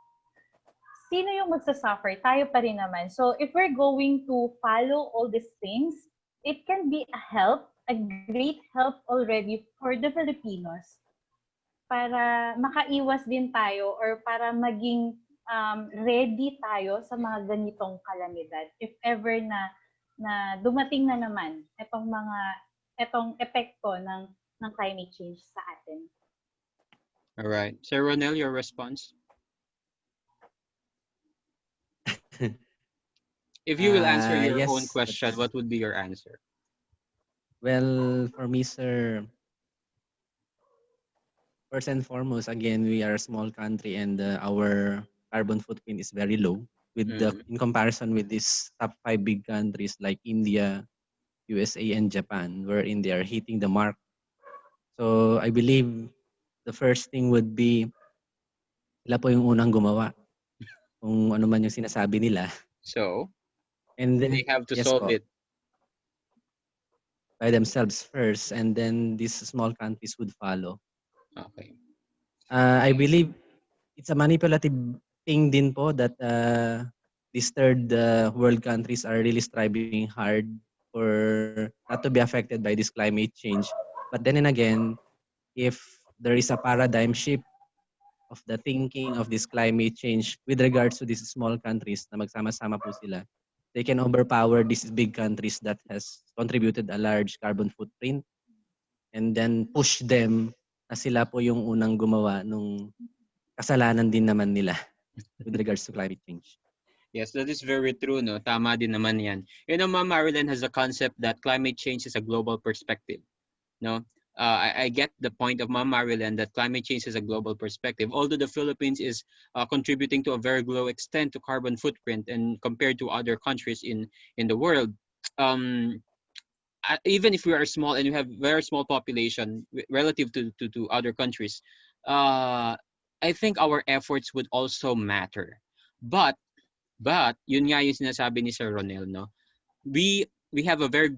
sino yung magsasuffer? Tayo pa rin naman. So, if we're going to follow all these things, it can be a great help already for the Filipinos para makaiwas din tayo or para maging ready tayo sa mga ganitong kalamidad. If ever na dumating na naman etong epekto ng climate change sa atin. All right. Sir Ronel, your response? If you will answer your own Yes, question, what would be your answer? well, for me, sir, first and foremost, again, we are a small country and our carbon footprint is very low in comparison with these top 5 big countries like India, USA, and Japan, wherein they are hitting the mark. So I believe the first thing would be sila po yung unang gumawa kung ano man yung sinasabi nila. So, And then, they have to yes solve po, it by themselves first, and then these small countries would follow. Okay. I believe it's a manipulative thing din po that these third world countries are really striving hard for not to be affected by this climate change. But then and again, if there is a paradigm shift of the thinking of this climate change with regards to these small countries na magsama-sama po sila, they can overpower these big countries that has contributed a large carbon footprint and then push them na sila po yung unang gumawa nung kasalanan din naman nila with regards to climate change. Yes, that is very true, no? Tama din naman yan. You know, Ma'am Marilyn has a concept that climate change is a global perspective, no? I get the point of Ma'am Marilyn that climate change is a global perspective. Although the Philippines is contributing to a very low extent to carbon footprint and compared to other countries in the world, um, even if we are small and we have very small population relative to other countries, I think our efforts would also matter. But yun nga yung sinasabi ni Sir Ronel, no? We have a very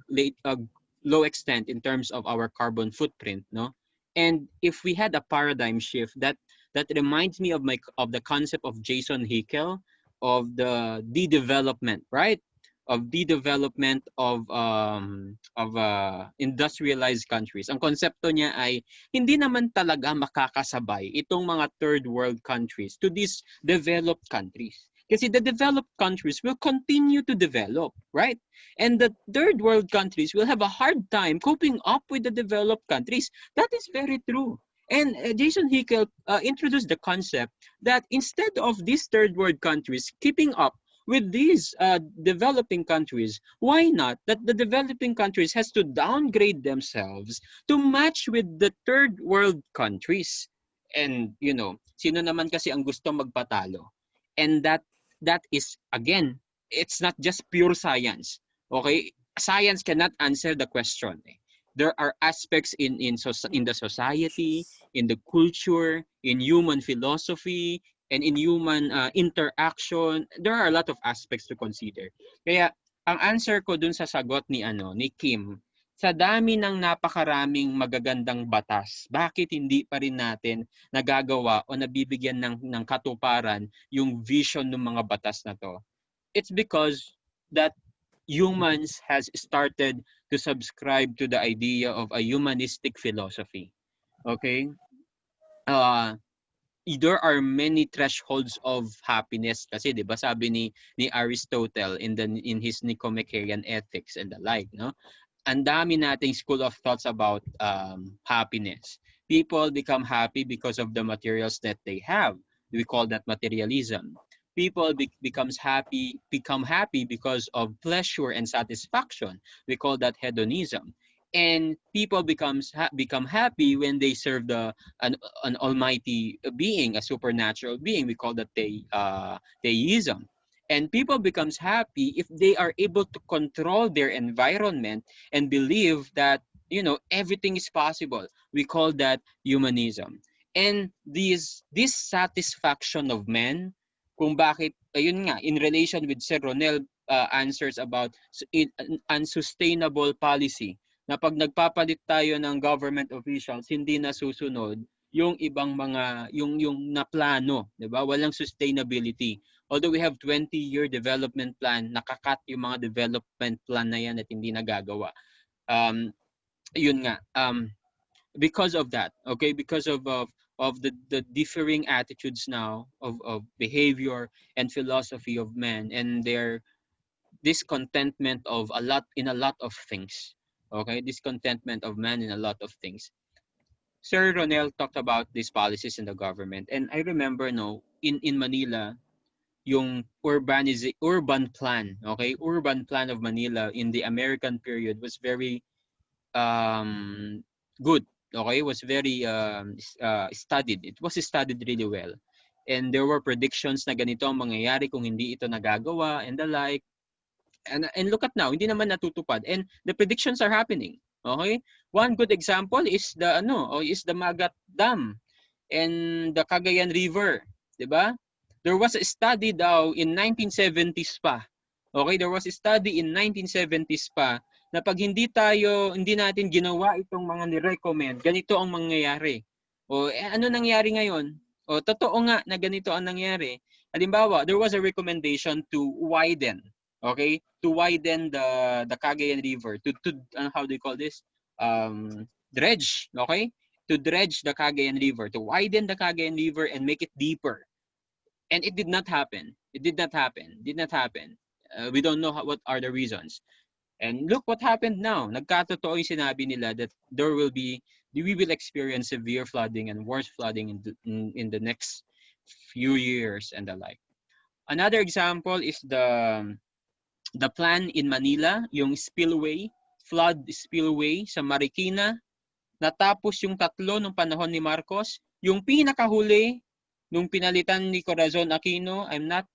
low extent in terms of our carbon footprint, no? And if we had a paradigm shift, that reminds me of the concept of Jason Hickel of the de-development, right? Of de-development of industrialized countries. Ang konsepto niya ay hindi naman talaga makakasabay itong mga third world countries to these developed countries. Kasi the developed countries will continue to develop, right? And the third world countries will have a hard time coping up with the developed countries. That is very true. And Jason Hickel introduced the concept that instead of these third world countries keeping up with these developing countries, why not that the developing countries has to downgrade themselves to match with the third world countries? And you know, sino naman kasi ang gusto magpatalo? And that is, again, it's not just pure science. Okay, science cannot answer the question. There are aspects in the society, in the culture, in human philosophy, and in human interaction. There are a lot of aspects to consider. Kaya ang answer ko dun sa sagot ni Kim, sa dami ng napakaraming magagandang batas, bakit hindi pa rin natin nagagawa o nabibigyan ng katuparan yung vision ng mga batas na to? It's because that humans has started to subscribe to the idea of a humanistic philosophy. Okay? There are many thresholds of happiness kasi 'di ba sabi ni Aristotle in his Nicomachean Ethics and the like, no? Ang dami nating school of thoughts about happiness. People become happy because of the materials that they have. We call that materialism. People become happy because of pleasure and satisfaction. We call that hedonism. And people become happy when they serve an almighty being, a supernatural being. We call that theism. And people becomes happy if they are able to control their environment and believe that everything is possible. We call that humanism. And this satisfaction of men, kung bakit ayun nga, in relation with Sir Ronel answers about unsustainable policy, na pag nagpapalit tayo ng government officials, hindi nasusunod yung ibang mga yung naplano, 'di ba? Walang sustainability. Although we have 20-year development plan, nakakat yung mga development plan na yan at hindi nagagawa. Yun nga, because of that, okay, because of the differing attitudes now of behavior and philosophy of men, and their discontentment of a lot of things. Okay, discontentment of man in a lot of things. Sir Ronel talked about these policies in the government, and I remember in Manila, yung urban plan, okay, urban plan of Manila in the American period was very good. Okay, was very studied. It was studied really well. And there were predictions na ganito ang mangyayari kung hindi ito nagagawa and the like. And look at now, hindi naman natutupad. And the predictions are happening. Okay? One good example is the Magat Dam and the Cagayan River, 'di ba? There was a study daw in 1970s pa. Okay, there was a study in 1970s pa na pag hindi natin ginawa itong mga ni-recommend, ganito ang mangyayari. Ano nangyari ngayon? Totoo nga na ganito ang nangyari. Halimbawa, there was a recommendation to widen, okay? To widen the Cagayan River, to how do you call this? Dredge, okay? To dredge the Cagayan River, to widen the Cagayan River and make it deeper. And it did not happen. It did not happen. Did not happen. We don't know what are the reasons. And look what happened now. Nagkatotoo yung sinabi nila that we will experience severe flooding and worse flooding in the next few years and the like. Another example is the plan in Manila, yung flood spillway sa Marikina. Natapos yung 3 nung panahon ni Marcos. Yung pinakahuli nung pinalitan ni Corazon Aquino, I'm not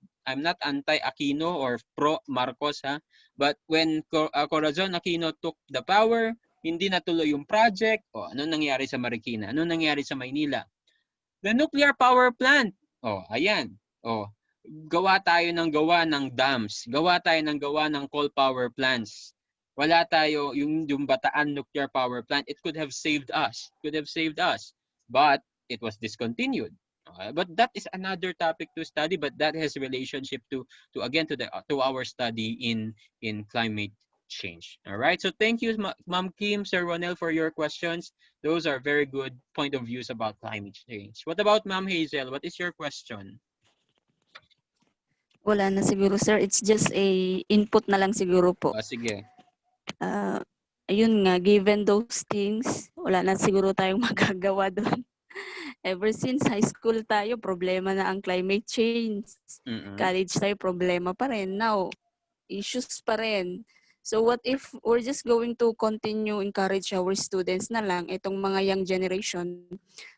anti-Aquino or pro-Marcos, but when Corazon Aquino took the power, hindi natuloy yung project. Ano nangyari sa Marikina? Ano nangyari sa Maynila? The nuclear power plant. Ayan. Gawa tayo ng dams. Gawa tayo ng coal power plants. Wala tayo yung Bataan nuclear power plant. It could have saved us. But it was discontinued. But that is another topic to study, but that has relationship to our study in climate change. All right. So thank you, Ma'am Kim, Sir Ronel, for your questions. Those are very good point of views about climate change. What about Ma'am Hazel? What is your question? Wala na siguro, sir. It's just a input na lang siguro po. Sige. Ayun nga, given those things, wala na siguro tayong magagawa doon. Ever since high school tayo, problema na ang climate change. College tayo, problema pa rin. Now, issues pa rin. So what if we're just going to continue encourage our students na lang, itong mga young generation,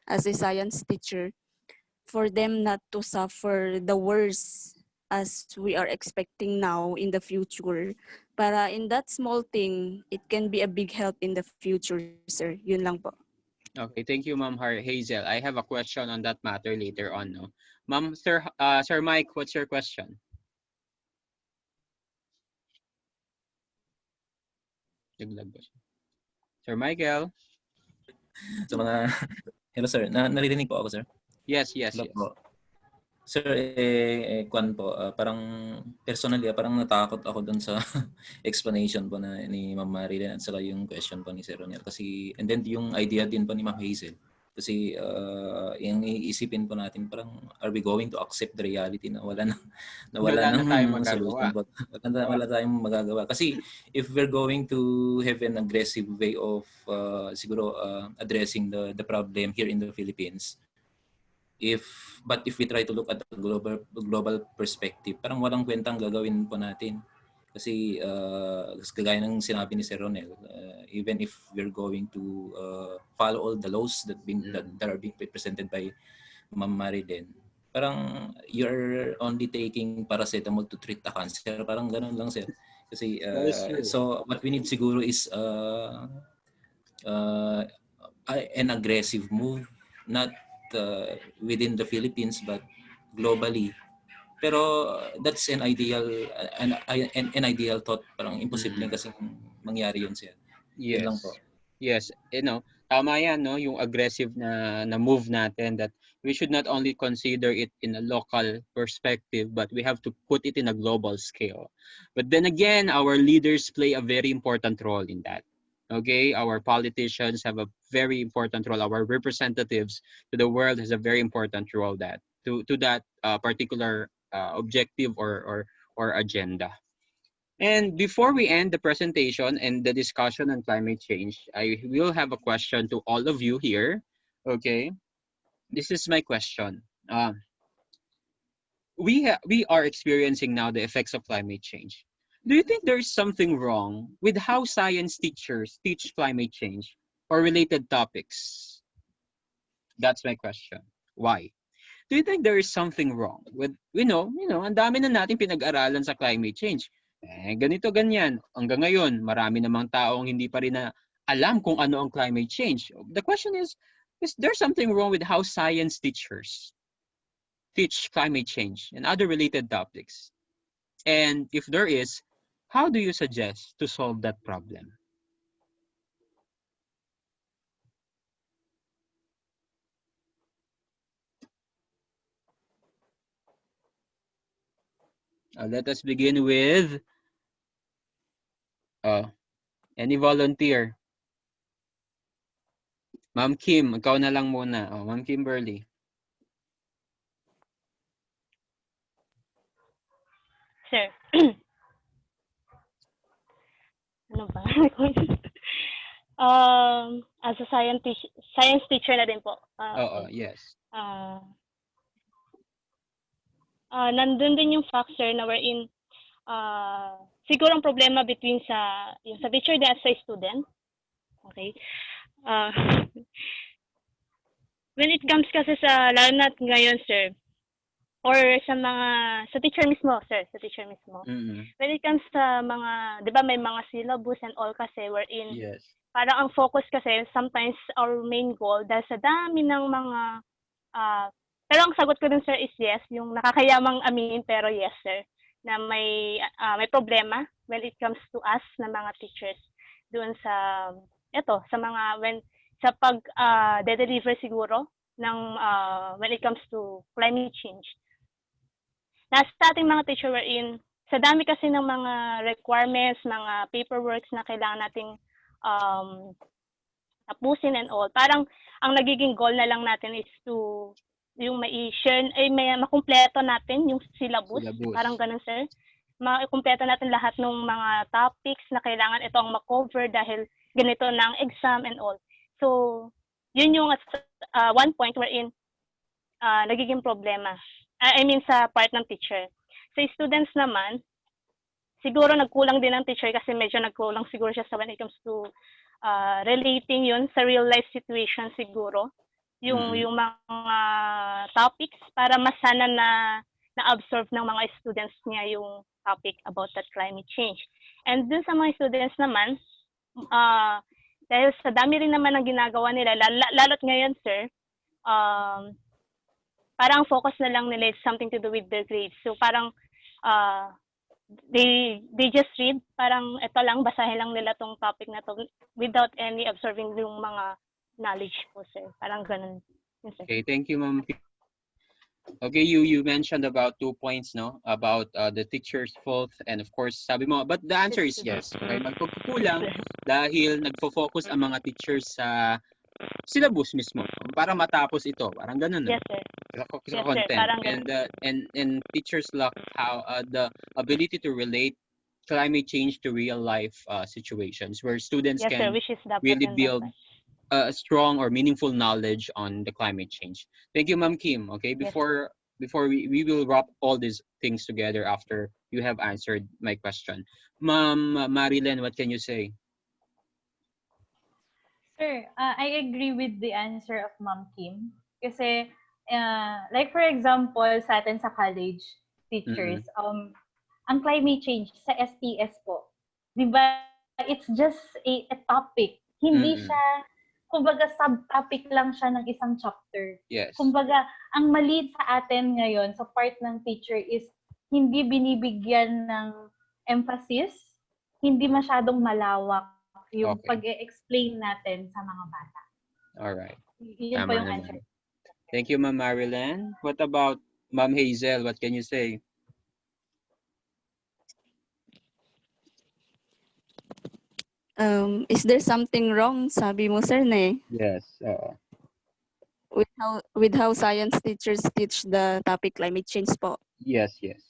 as a science teacher, for them not to suffer the worst as we are expecting now in the future. Para in that small thing, it can be a big help in the future, sir. Yun lang po. Okay, thank you, Ma'am Hazel. I have a question on that matter later on. No? Ma'am, Sir Mike, what's your question? Sir Michael? So hello sir, naririnig po ako, sir? Yes. Hello po. Sir, kwan po, parang personally, parang natakot ako dun sa explanation po na ni Ma'am Marilyn at saka yung question po ni Sir Ronel. Kasi, and then yung idea din po ni Ma'am Hazel. Kasi yung iisipin po natin, parang are we going to accept the reality na wala nang solution po. Wala tayong magagawa. Kasi if we're going to have an aggressive way of siguro addressing the problem here in the Philippines, but if we try to look at the global perspective, parang walang kwentang gagawin po natin. Kasi kagaya ng sinabi ni Sir Ronel, even if we're going to follow all the laws that are being presented by Ma'am Marilyn, parang you're only taking paracetamol to treat a cancer. Parang ganun lang, sir. Kasi so what we need siguro is an aggressive move, not within the Philippines but globally. Pero that's an ideal thought. Parang imposible kasi mangyari yun, sir. Yun lang po. Yes. Tama yan, no? Yung aggressive na move natin, that we should not only consider it in a local perspective, but we have to put it in a global scale. But then again, our leaders play a very important role in that. Okay? Our politicians have a very important role. Our representatives to the world has a very important role to that particular objective or agenda. And before we end the presentation and the discussion on climate change, I will have a question to all of you here. Okay, this is my question. We are experiencing now the effects of climate change. Do you think there is something wrong with how science teachers teach climate change or related topics? That's my question. Why? Do you think there is something wrong with, ang dami na natin pinag-aralan sa climate change. Ganito, ganyan. Hanggang ngayon, marami namang taong hindi pa rin na alam kung ano ang climate change. The question is there something wrong with how science teachers teach climate change and other related topics? And if there is, how do you suggest to solve that problem? Let us begin with any volunteer. Ma'am Kim, ikaw na lang muna. Ma'am Kimberly. Sir. Ano ba? As a science teacher na din po. Yes. Nandun din yung factor na wherein siguro ang problema between sa teacher din at sa student. Okay? When it comes kasi sa, lalo na ngayon, sir, or sa teacher mismo, sir, sa teacher mismo. When it comes sa mga, di ba may mga syllabus and all kasi wherein, parang ang focus kasi, sometimes our main goal, dahil sa dami ng mga, pero ang sagot ko dun, sir, is yes, yung nakakayamang aminin, pero yes, sir, na may problema when it comes to us na mga teachers doon sa pag de-deliver siguro ng when it comes to climate change. Nasa ating mga teacher wherein sa dami kasi ng mga requirements, mga paperworks na kailangan nating tapusin and all, parang ang nagiging goal na lang natin is to yung mai-share, may makumpleto natin yung syllabus. Parang ganun, sir. Makumpleto natin lahat ng mga topics na kailangan itong ma-cover dahil ganito na ang exam and all. So, yun yung one point wherein nagiging problema. I mean, sa part ng teacher. Sa students naman, siguro nagkulang din ang teacher kasi medyo nagkulang siguro siya sa when it comes to relating yun sa real life situation siguro. Yung mga topics para mas sana na-absorb ng mga students niya yung topic about that climate change. And dun sa mga students naman, dahil sa dami rin naman ang ginagawa nila, lalo't ngayon, sir, parang focus na lang nila is something to do with their grades. So parang they just read, parang ito lang, basahin lang nila tong topic na to without any absorbing yung mga knowledge po, sir. Parang ganun. Yes, sir. Okay, thank you, Ma'am. Okay, you mentioned about 2 points, no? About the teacher's fault and of course, sabi mo, but the answer is yes. Okay, magkukulang dahil nagfo-focus ang mga teachers sa syllabus mismo para matapos ito. Parang ganun. Yes, sir. Sa content. And teachers lack how the ability to relate climate change to real life situations where students can really build a strong or meaningful knowledge on the climate change. Thank you, Ma'am Kim. Okay, before before we will wrap all these things together after you have answered my question. Ma'am Marilyn, what can you say? Sir, I agree with the answer of Ma'am Kim. Kasi, like for example, sa atin sa college teachers, Mm-mm. ang climate change sa STS po, di ba, it's just a topic. Hindi siya, Mm-mm. kumbaga subtopic lang siya ng isang chapter. Yes. Kumbaga, ang maliit sa atin ngayon, sa part ng teacher is hindi binibigyan ng emphasis, hindi masyadong malawak yung Okay. pag-e-explain natin sa mga bata. All right. Yun po Tama yung answer. naman. Thank you, Ma'am Marilyn. What about Ma'am Hazel? What can you say? Is there something wrong, sabi mo sir na eh, Yes. with how science teachers teach the topic climate change po? Yes, yes.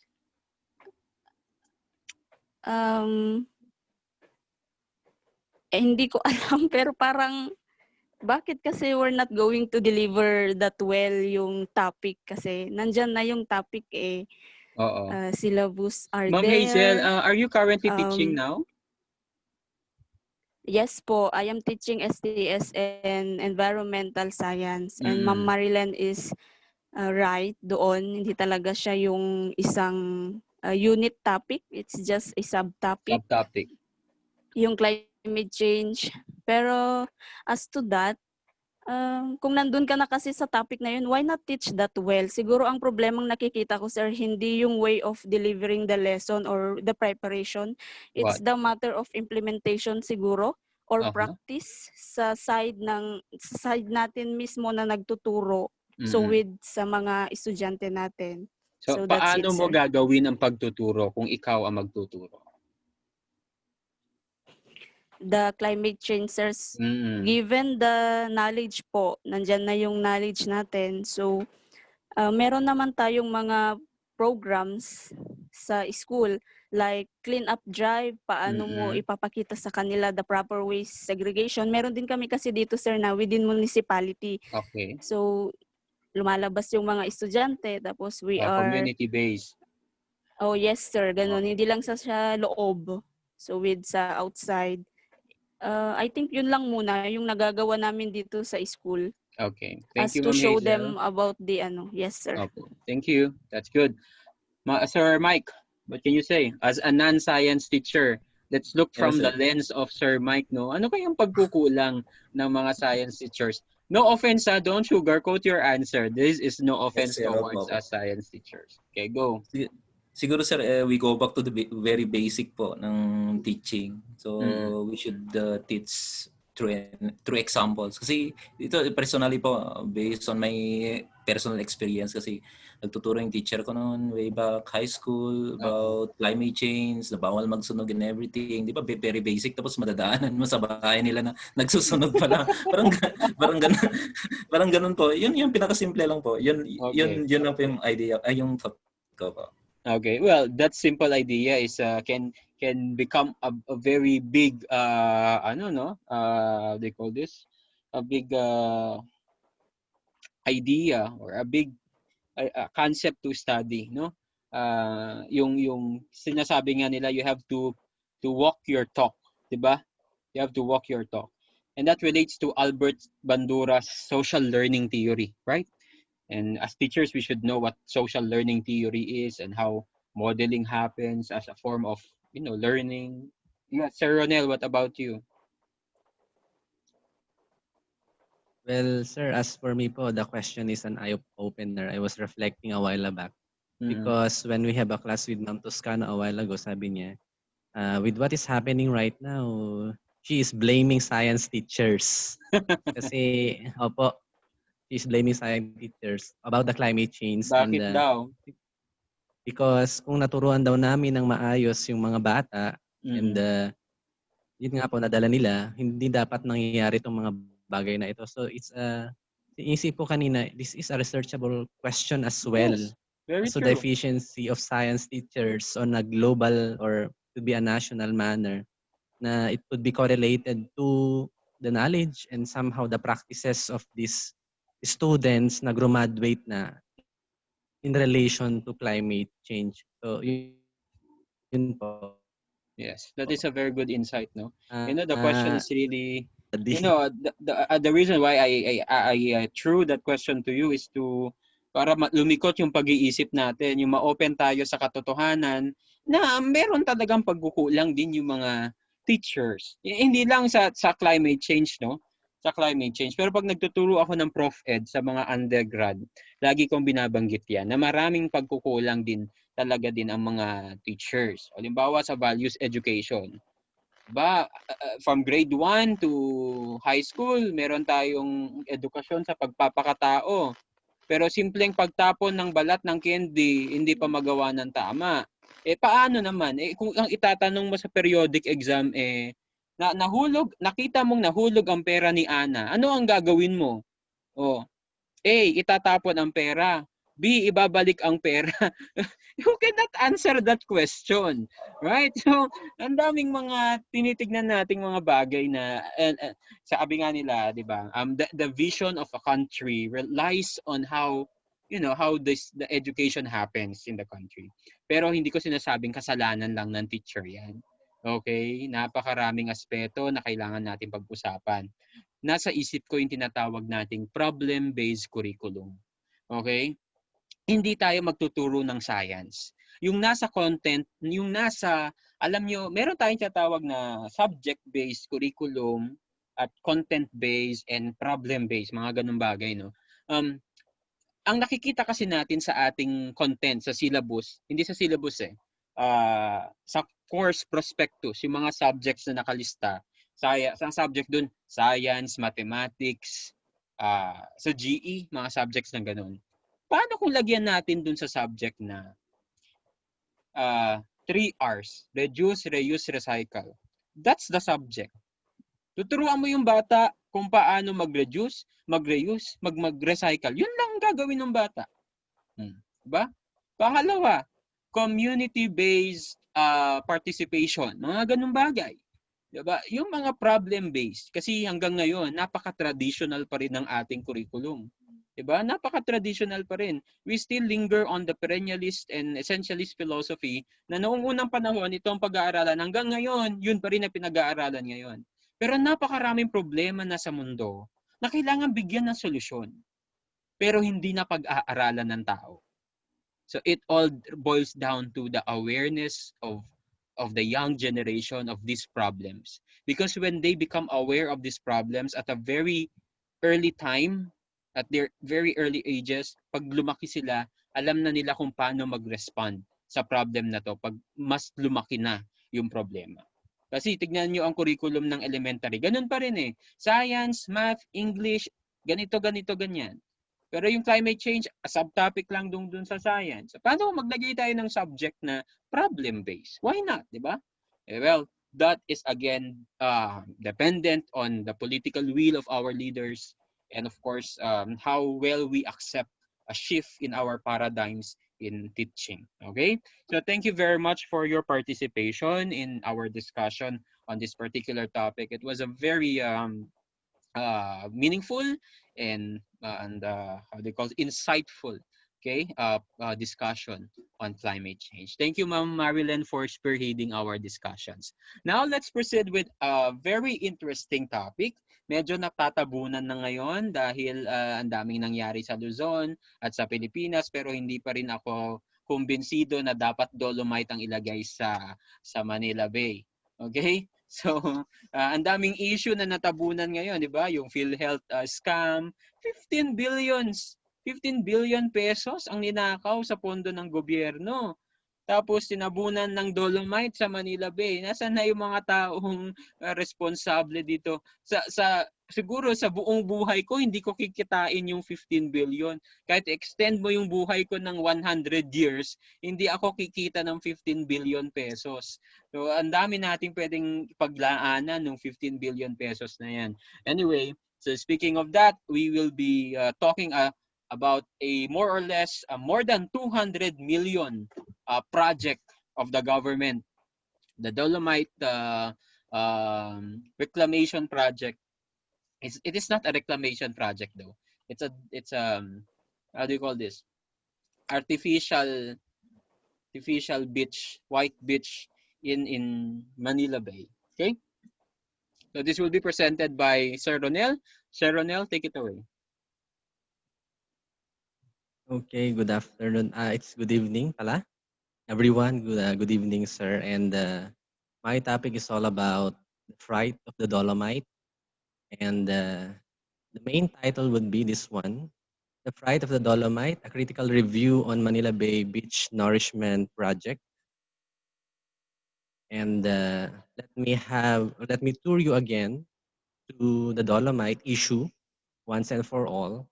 Hindi ko alam pero parang bakit kasi we're not going to deliver that well yung topic kasi nandyan na yung topic eh. Oo. Syllabus are Ma'am Hazel, there. are you currently teaching now? Yes po, I am teaching STS and Environmental Science. And Ma'am Marilyn is right doon. Hindi talaga siya yung isang unit topic. It's just a subtopic. Subtopic. Yung climate change. Pero as to that, kung nandun ka na kasi sa topic na yun, why not teach that well? Siguro ang problemang nakikita ko, sir, hindi yung way of delivering the lesson or the preparation. It's What? the matter of implementation siguro or Uh-huh. practice sa side natin mismo na nagtuturo. So with sa mga estudyante natin. So that's paano it, mo sir. gagawin ang pagtuturo kung ikaw ang magtuturo? The climate change, sir, given the knowledge po, nandyan na yung knowledge natin. So, meron naman tayong mga programs sa school like clean up drive, paano mo ipapakita sa kanila the proper waste segregation. Meron din kami kasi dito, sir, na within municipality. Okay. So, lumalabas yung mga estudyante, tapos we are... Community-based. Oh, yes, sir. Ganun. Hindi lang sa loob. So, with sa outside. I think yun lang muna yung nagagawa namin dito sa school. Okay. Thank you, to Ma'am show Hazel. them about the Yes, sir. Okay. Thank you. That's good. Sir Mike, what can you say? As a non-science teacher, let's look from the lens of Sir Mike, no? Ano kayang pagkukulang ng mga science teachers? No offense, don't sugarcoat your answer. This is no offense towards us science teachers. Okay, go. Siguro sir, we go back to the very basic po ng teaching. So we should teach through examples. Kasi ito personally po, based on my personal experience, kasi nagtuturo yung teacher ko noon way back high school about climate change, na bawal magsunog and everything. Di ba? Very basic. Tapos madadaanan mo sa bahay nila na nagsusunog pala. parang ganun po. Yun yung pinakasimple lang po. Yun lang po yung idea, ay yung thought ko po. Okay, well, that simple idea is can become a very big they call this a big idea or a big concept to study, no? Yung sinasabi nga nila, you have to walk your talk, 'di ba? You have to walk your talk. And that relates to Albert Bandura's social learning theory, right? And as teachers, we should know what social learning theory is and how modeling happens as a form of, learning. Yeah, Sir Ronel, what about you? Well, sir, as for me po, the question is an eye-opener. I was reflecting a while back. Because when we have a class with Ma'am Toscano a while ago, sabi niya, with what is happening right now, she is blaming science teachers. Kasi, she's blaming science teachers about the climate change. Bakit daw? Because kung naturuan daw namin ng maayos yung mga bata, and yun nga po, nadala nila, hindi dapat nangyayari itong mga bagay na ito. So it's inisip ko kanina, this is a researchable question as well. Yes, very so true. The efficiency of science teachers on a global or to be a national manner, na it could be correlated to the knowledge and somehow the practices of these students na graduate na. in relation to climate change. So, yun po. Yes, that is a very good insight, no? The question Uh, is really, di, the reason why I threw that question to you is to para lumikot yung pag-iisip natin, yung ma-open tayo sa katotohanan na meron talagang pagkukulang din yung mga teachers. Hindi lang sa climate change, no? Sa climate change. Pero pag nagtuturo ako ng Prof Ed sa mga undergrad, lagi kong binabanggit yan na maraming pagkukulang din talaga din ang mga teachers. Halimbawa sa values education. From grade 1 to high school, meron tayong edukasyon sa pagpapakatao. Pero simpleng pagtapon ng balat ng candy, hindi pa magawa ng tama. Paano naman? Kung ang itatanong mo sa periodic exam, nakita mong nahulog ang pera ni Ana, ano ang gagawin mo? Oh, A, itatapon ang pera. B, ibabalik ang pera. You cannot answer that question. Right? So, ang daming mga tinitignan nating mga bagay na sabi nga nila, 'di ba? The vision of a country relies on how the education happens in the country. Pero hindi ko sinasabing kasalanan lang ng teacher 'yan. Okay? Napakaraming aspeto na kailangan natin pag-usapan. Nasa isip ko yung tinatawag nating problem-based curriculum. Okay? Hindi tayo magtuturo ng science. Yung nasa content, alam nyo, meron tayong tinatawag na subject-based curriculum at content-based and problem-based, mga ganun bagay, no? Ang nakikita kasi natin sa ating content, sa syllabus, hindi sa syllabus sa course prospectus, yung mga subjects na nakalista, sa subject dun, science, mathematics, sa GE, mga subjects na ganun. Paano kung lagyan natin dun sa subject na 3 R's, reduce, reuse, recycle? That's the subject. Tuturuan mo yung bata kung paano mag-reduce, mag-reuse, mag-recycle. Yun lang gagawin ng bata. Diba? Pangalawa, community-based participation. Mga ganung bagay. Diba? Yung mga problem-based. Kasi hanggang ngayon, napaka-traditional pa rin ng ating curriculum. Diba? Napaka-traditional pa rin. We still linger on the perennialist and essentialist philosophy na noong unang panahon, itong pag-aaralan, hanggang ngayon, yun pa rin ang pinag-aaralan ngayon. Pero napakaraming problema na sa mundo na kailangan bigyan ng solusyon. Pero hindi na pag-aaralan ng tao. So it all boils down to the awareness of the young generation of these problems. Because when they become aware of these problems at a very early time, at their very early ages, pag lumaki sila, alam na nila kung paano mag-respond sa problem na to pag mas lumaki na yung problema. Kasi tignan nyo ang curriculum ng elementary. Ganun pa rin eh. Science, math, English, ganito, ganyan. Pero yung climate change, subtopic lang dun sa science. Paano maglagay tayo ng subject na problem-based? Why not, di ba? Well, that is again dependent on the political will of our leaders and of course how well we accept a shift in our paradigms in teaching. Okay? So thank you very much for your participation in our discussion on this particular topic. It was a very meaningful and how they call it, insightful discussion on climate change. Thank you, Ma'am Marilyn, for spearheading our discussions. Now, let's proceed with a very interesting topic. Medyo natatabunan na ngayon dahil ang daming nangyari sa Luzon at sa Pilipinas, pero hindi pa rin ako kumbinsido na dapat Dolomite ang ilagay sa Manila Bay. Okay? So, ang daming issue na natabunan ngayon, di ba? Yung PhilHealth scam, 15 billion pesos ang ninakaw sa pondo ng gobyerno. Tapos tinabunan ng Dolomite sa Manila Bay. Nasaan na yung mga taong responsable dito? Siguro sa buong buhay ko, hindi ko kikitain yung 15 billion. Kahit extend mo yung buhay ko ng 100 years, hindi ako kikita ng 15 billion pesos. So, ang dami nating pwedeng paglaanan ng 15 billion pesos na yan. Anyway, so speaking of that, we will be talking about a more or less more than 200 million project of the government, the Dolomite reclamation project. It is not a reclamation project though. It's how do you call this? artificial beach, white beach in Manila Bay. Okay? So this will be presented by Sir Ronel. Sir Ronel, take it away. Okay, good afternoon. It's good evening pala. Everyone, good evening, sir. And my topic is all about the fright of the Dolomite. And the main title would be this one, The Fright of the Dolomite, a critical review on Manila Bay Beach Nourishment Project. And let me tour you again to the Dolomite issue once and for all.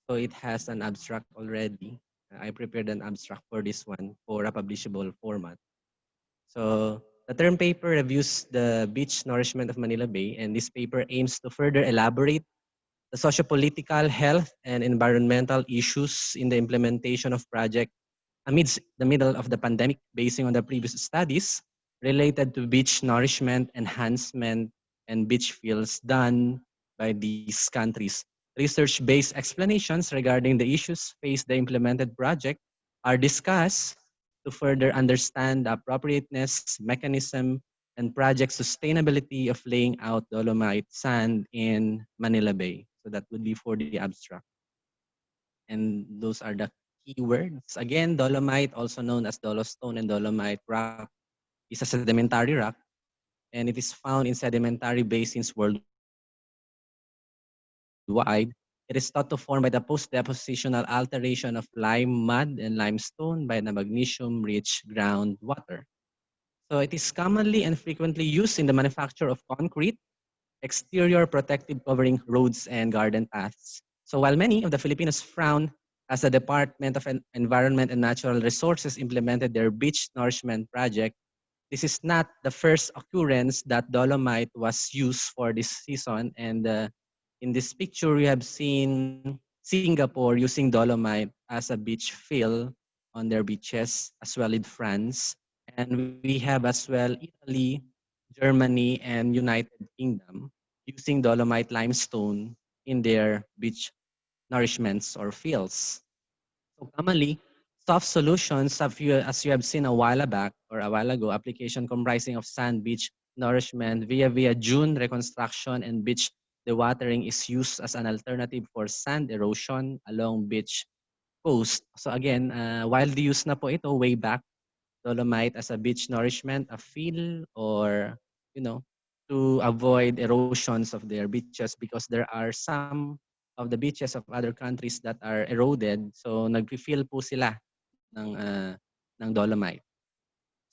So it has an abstract already. I prepared an abstract for this one for a publishable format. So the term paper reviews the beach nourishment of Manila Bay, and this paper aims to further elaborate the sociopolitical, health, and environmental issues in the implementation of project amidst the middle of the pandemic, basing on the previous studies related to beach nourishment, enhancement, and beach fields done by these countries. Research-based explanations regarding the issues faced the implemented project are discussed to further understand the appropriateness, mechanism, and project sustainability of laying out dolomite sand in Manila Bay. So that would be for the abstract. And those are the keywords. Again, dolomite, also known as dolostone and dolomite rock, is a sedimentary rock, and it is found in sedimentary basins worldwide. It is thought to form by the post-depositional alteration of lime mud and limestone by the magnesium-rich groundwater. So it is commonly and frequently used in the manufacture of concrete, exterior protective covering roads and garden paths. So while many of the Filipinos frown as the Department of Environment and Natural Resources implemented their beach nourishment project, this is not the first occurrence that dolomite was used for this season. And in this picture, we have seen Singapore using dolomite as a beach fill on their beaches, as well in France. And we have as well Italy, Germany, and United Kingdom using dolomite limestone in their beach nourishments or fills. So commonly, soft solutions, as you have seen a while back or a while ago, application comprising of sand, beach nourishment via dune reconstruction and beach dewatering is used as an alternative for sand erosion along beach coast. So again, widely used na po ito way back, dolomite as a beach nourishment, a fill, or you know, to avoid erosions of their beaches, because there are some of the beaches of other countries that are eroded. So nag-fill po sila ng dolomite.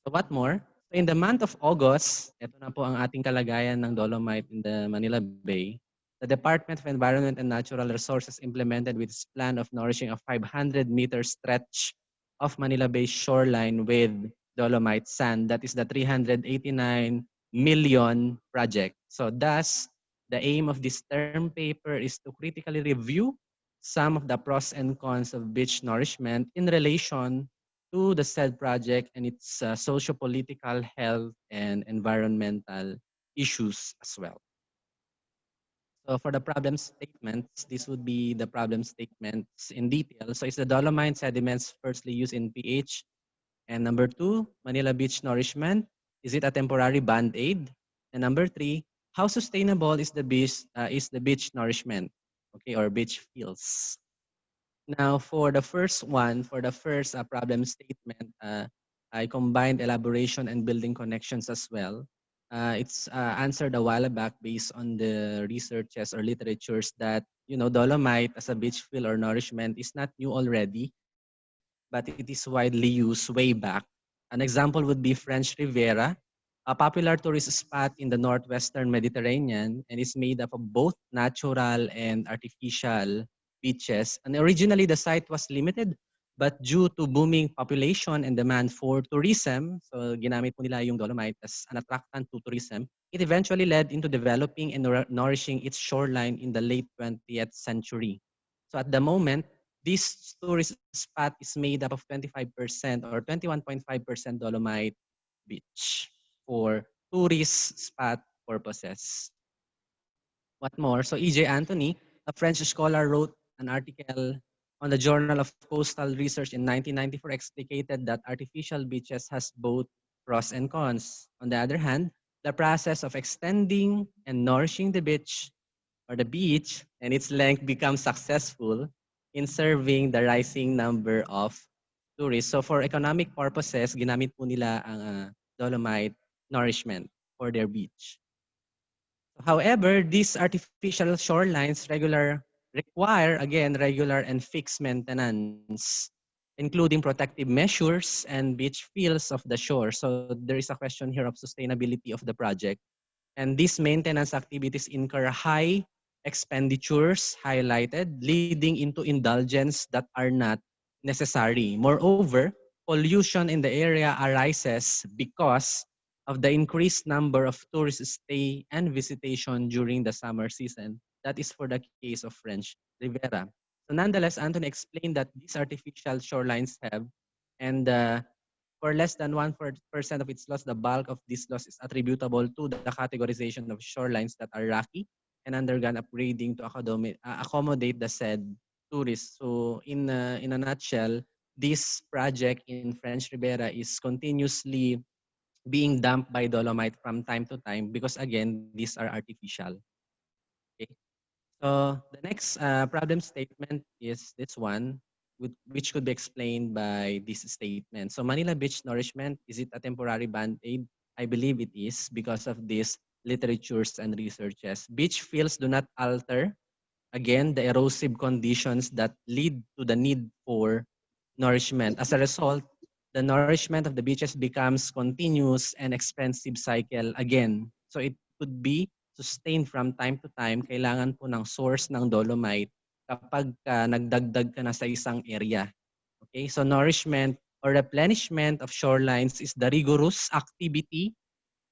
So what more? So in the month of August, ito na po ang ating kalagayan ng dolomite in the Manila Bay. The Department of Environment and Natural Resources implemented with its plan of nourishing a 500-meter stretch of Manila Bay shoreline with dolomite sand. That is the 389 million project. So thus, the aim of this term paper is to critically review some of the pros and cons of beach nourishment in relation to the said project and its socio-political, health, and environmental issues as well. So for the problem statements, this would be the problem statements in detail. So is the dolomite sediments firstly used in pH? And number two, Manila Beach nourishment, is it a temporary band-aid? And number three, how sustainable is the beach nourishment, okay, or beach fields? Now, for the first one, for the first problem statement, I combined elaboration and building connections as well. It's answered a while back based on the researches or literatures that, dolomite as a beach fill or nourishment is not new already, but it is widely used way back. An example would be French Riviera, a popular tourist spot in the northwestern Mediterranean, and is made up of both natural and artificial beaches. And originally, the site was limited, but due to booming population and demand for tourism, so ginamit po nila yung dolomite as an attractant to tourism, it eventually led into developing and nourishing its shoreline in the late 20th century. So at the moment, this tourist spot is made up of 25% or 21.5% dolomite beach for tourist spot purposes. What more? So E.J. Anthony, a French scholar, wrote an article on the Journal of Coastal Research in 1994 explicated that artificial beaches has both pros and cons. On the other hand, the process of extending and nourishing the beach or the beach and its length becomes successful in serving the rising number of tourists. So for economic purposes, ginamit po nila ang Dolomite nourishment for their beach. However, these artificial shorelines require again regular and fixed maintenance, including protective measures and beach fields of the shore. So there is a question here of sustainability of the project. And these maintenance activities incur high expenditures highlighted, leading into indulgence that are not necessary. Moreover, pollution in the area arises because of the increased number of tourist stay and visitation during the summer season. That is for the case of French Riviera. So nonetheless, Anthony explained that these artificial shorelines have, and for less than 1% of its loss, the bulk of this loss is attributable to the categorization of shorelines that are rocky and undergone upgrading to accommodate the said tourists. So in a nutshell, this project in French Riviera is continuously being dumped by Dolomite from time to time because again, these are artificial. Okay. So the next problem statement is this one, which could be explained by this statement. So Manila Beach Nourishment, is it a temporary band-aid? I believe it is because of these literatures and researches. Beach fields do not alter, again, the erosive conditions that lead to the need for nourishment. As a result, the nourishment of the beaches becomes continuous and expensive cycle again. So it could be sustained from time to time. Kailangan po ng source ng dolomite kapag nagdagdag ka na sa isang area. Okay, so nourishment or replenishment of shorelines is the rigorous activity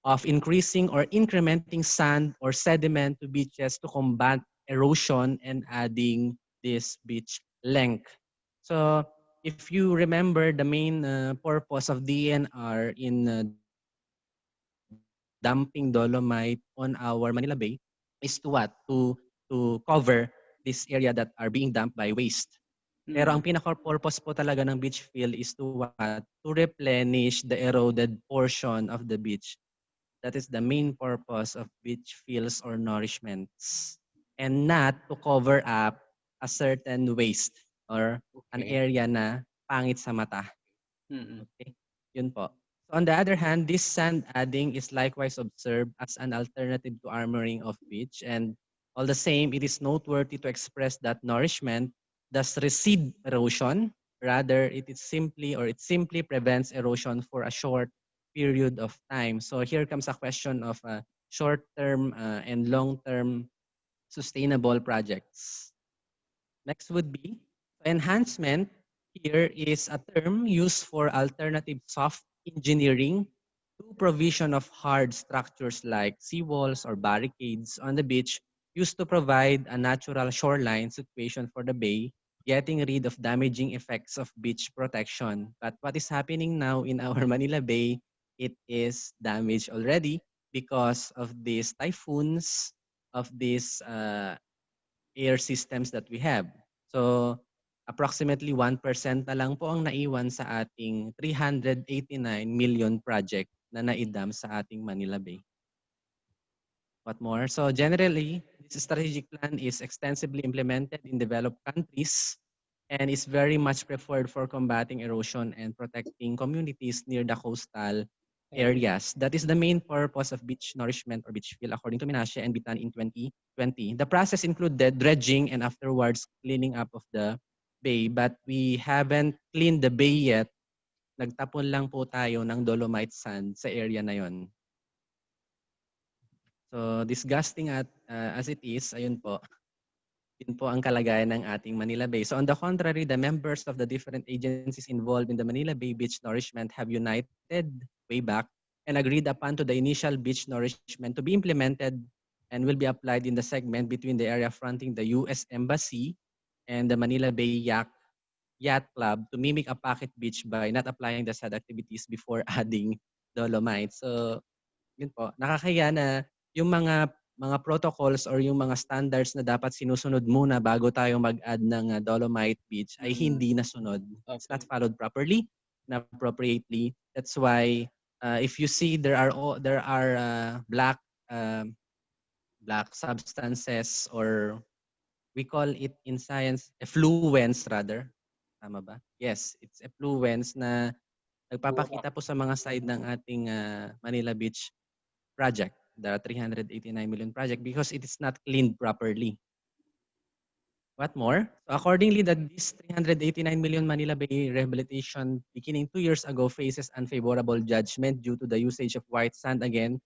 of increasing or incrementing sand or sediment to beaches to combat erosion and adding this beach length. So if you remember, the main purpose of DNR in dumping dolomite on our Manila Bay is to what? To cover this area that are being dumped by waste. Pero ang pinaka-purpose po talaga ng beach field is to what? To replenish the eroded portion of the beach. That is the main purpose of beach fields or nourishments. And not to cover up a certain waste or an area na pangit sa mata. Okay? Yun po. So on the other hand, this sand adding is likewise observed as an alternative to armoring of beach. And all the same, it is noteworthy to express that nourishment does recede erosion. Rather, it simply prevents erosion for a short period of time. So here comes a question of short-term and long-term sustainable projects. Next would be enhancement. Here is a term used for alternative soft engineering to provision of hard structures like seawalls or barricades on the beach used to provide a natural shoreline situation for the bay, getting rid of damaging effects of beach protection. But what is happening now in our Manila Bay, it is damaged already because of these typhoons, of these air systems that we have. So approximately 1% na lang po ang naiwan sa ating 389 million project na naidam sa ating Manila Bay. What more? So generally, this strategic plan is extensively implemented in developed countries and is very much preferred for combating erosion and protecting communities near the coastal areas. That is the main purpose of beach nourishment or beach field according to Minashe and Bitan in 2020. The process included dredging and afterwards cleaning up of the bay, but we haven't cleaned the bay yet. Nagtapon lang po tayo ng dolomite sand sa area na yon. So disgusting as it is, ayun po. Yun po ang kalagayan ng ating Manila Bay. So on the contrary, the members of the different agencies involved in the Manila Bay Beach Nourishment have united way back and agreed upon to the initial beach nourishment to be implemented and will be applied in the segment between the area fronting the U.S. Embassy and the Manila Bay Yacht Club to mimic a pocket beach by not applying the said activities before adding dolomite. So yun po, nakakaya na yung mga mga protocols or yung mga standards na dapat sinusunod muna bago tayo mag-add ng Dolomite Beach ay hindi nasunod. It's not followed properly, not appropriately. That's why if you see there are black substances, or we call it in science effluents rather. Tama ba? Yes, it's effluents na nagpapakita po sa mga side ng ating Manila Beach project, the 389 million project, because it is not cleaned properly. What more? So accordingly, that this 389 million Manila Bay rehabilitation beginning 2 years ago faces unfavorable judgment due to the usage of white sand again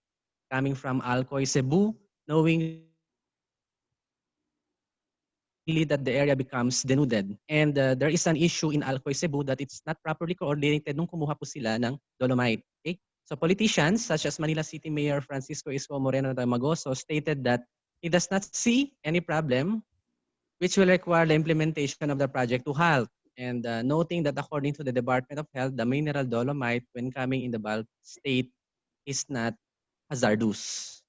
coming from Alcoy, Cebu, knowingly that the area becomes denuded. And there is an issue in Alcoy, Cebu that it's not properly coordinated nung kumuha po sila ng Dolomite. Okay? So politicians such as Manila City Mayor Francisco Isko Moreno Magoso stated that he does not see any problem which will require the implementation of the project to halt. And noting that according to the Department of Health, the mineral Dolomite when coming in the bulk state is not hazardous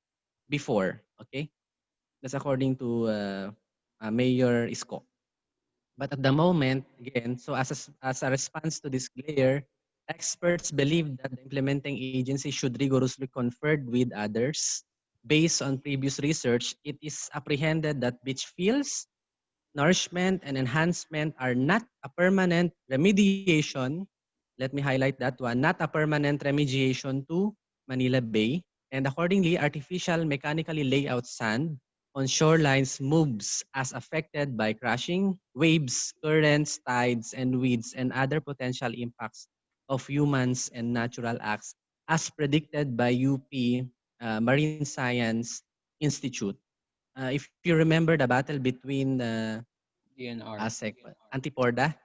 before. Okay? That's according to Mayor Isko. But at the moment, again, so as a response to this glare, experts believe that the implementing agency should rigorously confer with others. Based on previous research, it is apprehended that beach fields, nourishment, and enhancement are not a permanent remediation. Let me highlight that one, not a permanent remediation to Manila Bay. And accordingly, artificial mechanically layout sand on shorelines moves as affected by crashing, waves, currents, tides, and weeds, and other potential impacts of humans and natural acts as predicted by UP Marine Science Institute. If you remember the battle between DNR. Antiporda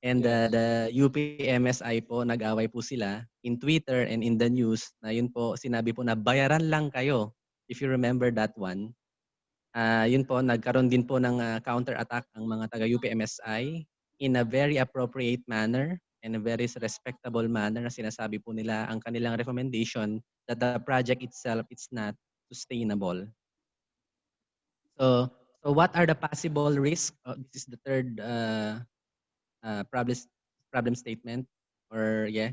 and Yes. the UPMSI po, nag-away po sila in Twitter and in the news na yun po, sinabi po na bayaran lang kayo. If you remember that one. Yun po, nagkaroon din po ng counter-attack ang mga taga-UPMSI in a very appropriate manner and a very respectable manner na sinasabi po nila ang kanilang recommendation that the project itself is not sustainable. So, what are the possible risks? This is the third problem statement, or yeah.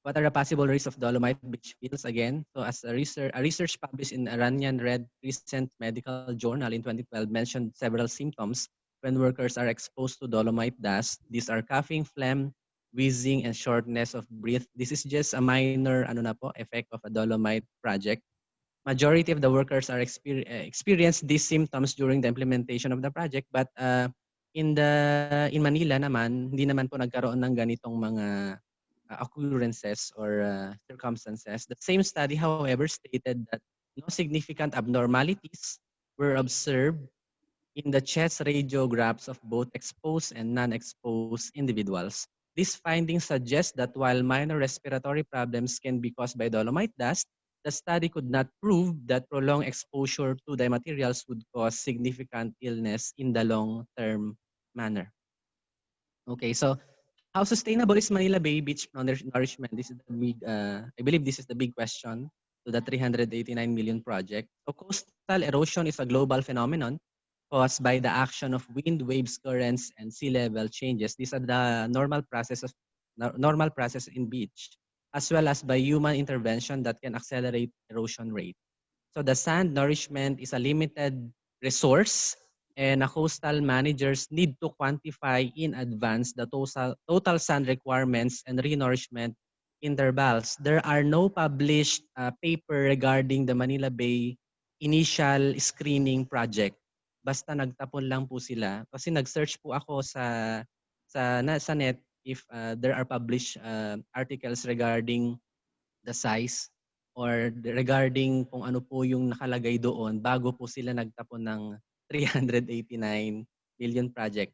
What are the possible risks of Dolomite beach fields again? So as a research published in Iranian Red Recent Medical Journal in 2012 mentioned several symptoms when workers are exposed to Dolomite dust. These are coughing, phlegm, wheezing, and shortness of breath. This is just a minor effect of a Dolomite project. Majority of the workers are experience these symptoms during the implementation of the project, but in Manila naman, hindi naman po nagkaroon ng ganitong mga occurrences or circumstances. The same study, however, stated that no significant abnormalities were observed in the chest radiographs of both exposed and non-exposed individuals. These findings suggest that while minor respiratory problems can be caused by Dolomite dust, the study could not prove that prolonged exposure to the materials would cause significant illness in the long-term manner. Okay, so how sustainable is Manila Bay Beach nourishment? This is the big, I believe this is the big question to the 389 million project. So coastal erosion is a global phenomenon caused by the action of wind, waves, currents, and sea level changes. These are the normal process in beach, as well as by human intervention that can accelerate erosion rate. So the sand nourishment is a limited resource, and coastal managers need to quantify in advance the total sand requirements and renourishment intervals. There are no published paper regarding the Manila Bay initial screening project. Basta nagtapon lang po sila kasi nag-search po ako sa net if there are published articles regarding the size or regarding kung ano po yung nakalagay doon bago po sila nagtapon ng 389 million project.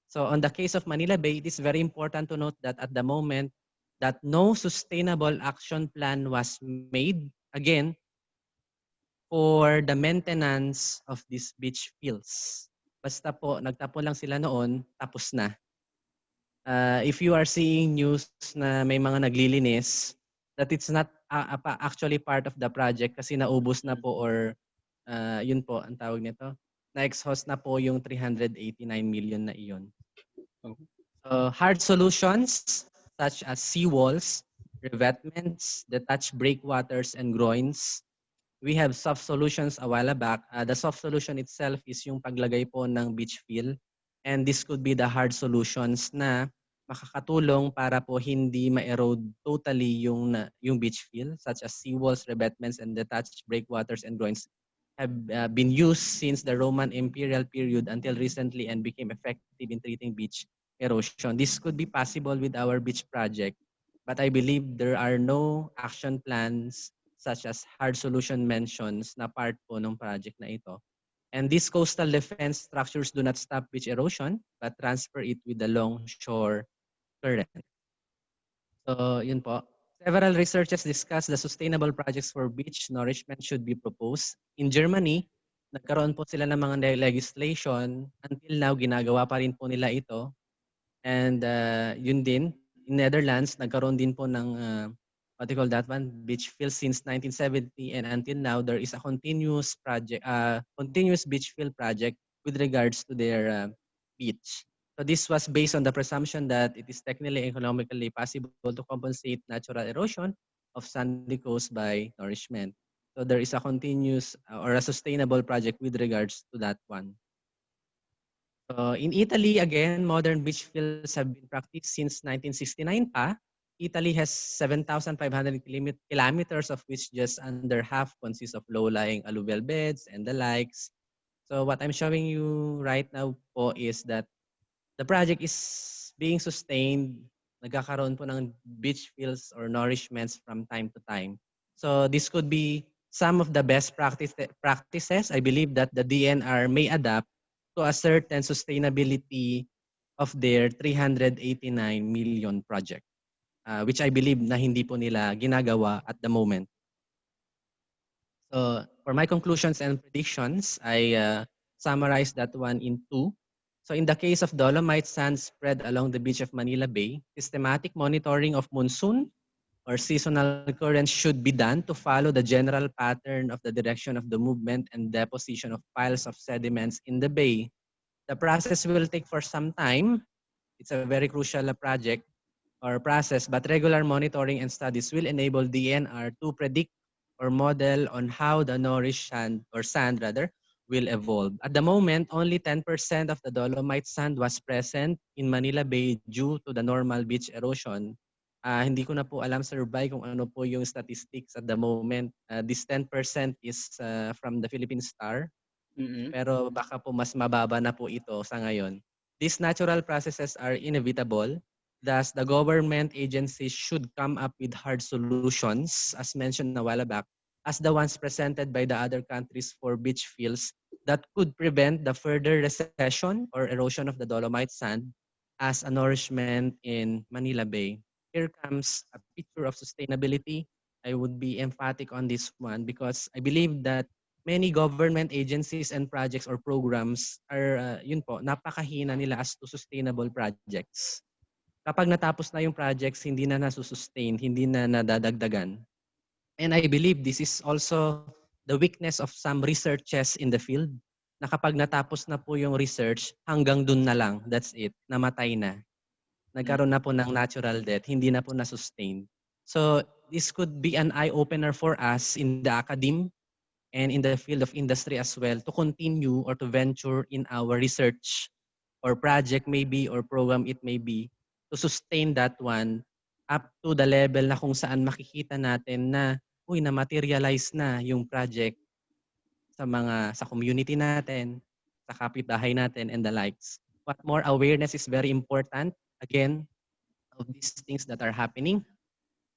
So on the case of Manila Bay, it is very important to note that at the moment that no sustainable action plan was made, again, for the maintenance of these beach fields. Basta po, nagtapon lang sila noon, tapos na. If you are seeing news na may mga naglilinis, that it's not actually part of the project kasi naubos na po or yun po ang tawag nito. Na-exhaust na po yung 389 million na iyon. Hard solutions such as seawalls, revetments, detached breakwaters, and groins. We have soft solutions a while back. The soft solution itself is yung paglagay po ng beach fill. And this could be the hard solutions na makakatulong para po hindi ma-erode totally yung beach fill, such as seawalls, revetments, and detached breakwaters and groins have been used since the Roman imperial period until recently and became effective in treating beach erosion. This could be possible with our beach project, but I believe there are no action plans such as hard solution mentions na part po ng project na ito. And these coastal defense structures do not stop beach erosion, but transfer it with the longshore current. So, yun po. Several researchers discuss the sustainable projects for beach nourishment should be proposed. In Germany, nagkaroon po sila ng mga legislation. Until now, ginagawa pa rin po nila ito. And yun din, in Netherlands, nagkaroon din po ng what do you call that one? Beach fill since 1970, and until now, there is a continuous project, continuous beach fill project with regards to their beach. So this was based on the presumption that it is technically economically possible to compensate natural erosion of sandy coast by nourishment. So there is a continuous or a sustainable project with regards to that one. In Italy, again, modern beach fills have been practiced since 1969 pa. Italy has 7,500 kilometers, of which just under half consists of low-lying alluvial beds and the likes. So what I'm showing you right now po is that the project is being sustained. Nagkakaroon po ng beach fills or nourishments from time to time. So this could be some of the best practices. I believe that the DNR may adapt to a certain sustainability of their 389 million project, which I believe na hindi po nila ginagawa at the moment. So for my conclusions and predictions, I summarize that one in two. So in the case of Dolomite sand spread along the beach of Manila Bay, systematic monitoring of monsoon or seasonal currents should be done to follow the general pattern of the direction of the movement and deposition of piles of sediments in the bay. The process will take for some time. It's a very crucial project or process, but regular monitoring and studies will enable DNR to predict or model on how the nourished sand rather will evolve. At the moment, only 10% of the Dolomite sand was present in Manila Bay due to the normal beach erosion. Hindi ko na po alam, Sir Bay, kung ano po yung statistics at the moment. This 10% is from the Philippine Star. Pero baka po mas mababa na po ito sa ngayon. These natural processes are inevitable. Thus, the government agencies should come up with hard solutions, as mentioned a while back, as the ones presented by the other countries for beach fills that could prevent the further recession or erosion of the Dolomite sand as a nourishment in Manila Bay. Here comes a picture of sustainability. I would be emphatic on this one because I believe that many government agencies and projects or programs are, yun po, napakahina nila as to sustainable projects. Kapag natapos na yung projects, hindi na nasusustain, hindi na nadadagdagan. And I believe this is also the weakness of some researchers in the field, na kapag natapos na po yung research, hanggang dun na lang, that's it, namatay na. Nagkaroon na po ng natural death, hindi na po na-sustain. So this could be an eye-opener for us in the academe and in the field of industry as well to continue or to venture in our research or project maybe or program it may be to sustain that one up to the level na kung saan makikita natin na na-materialize na yung project sa community natin, sa kapitbahay natin and the likes. What more, awareness is very important again of these things that are happening.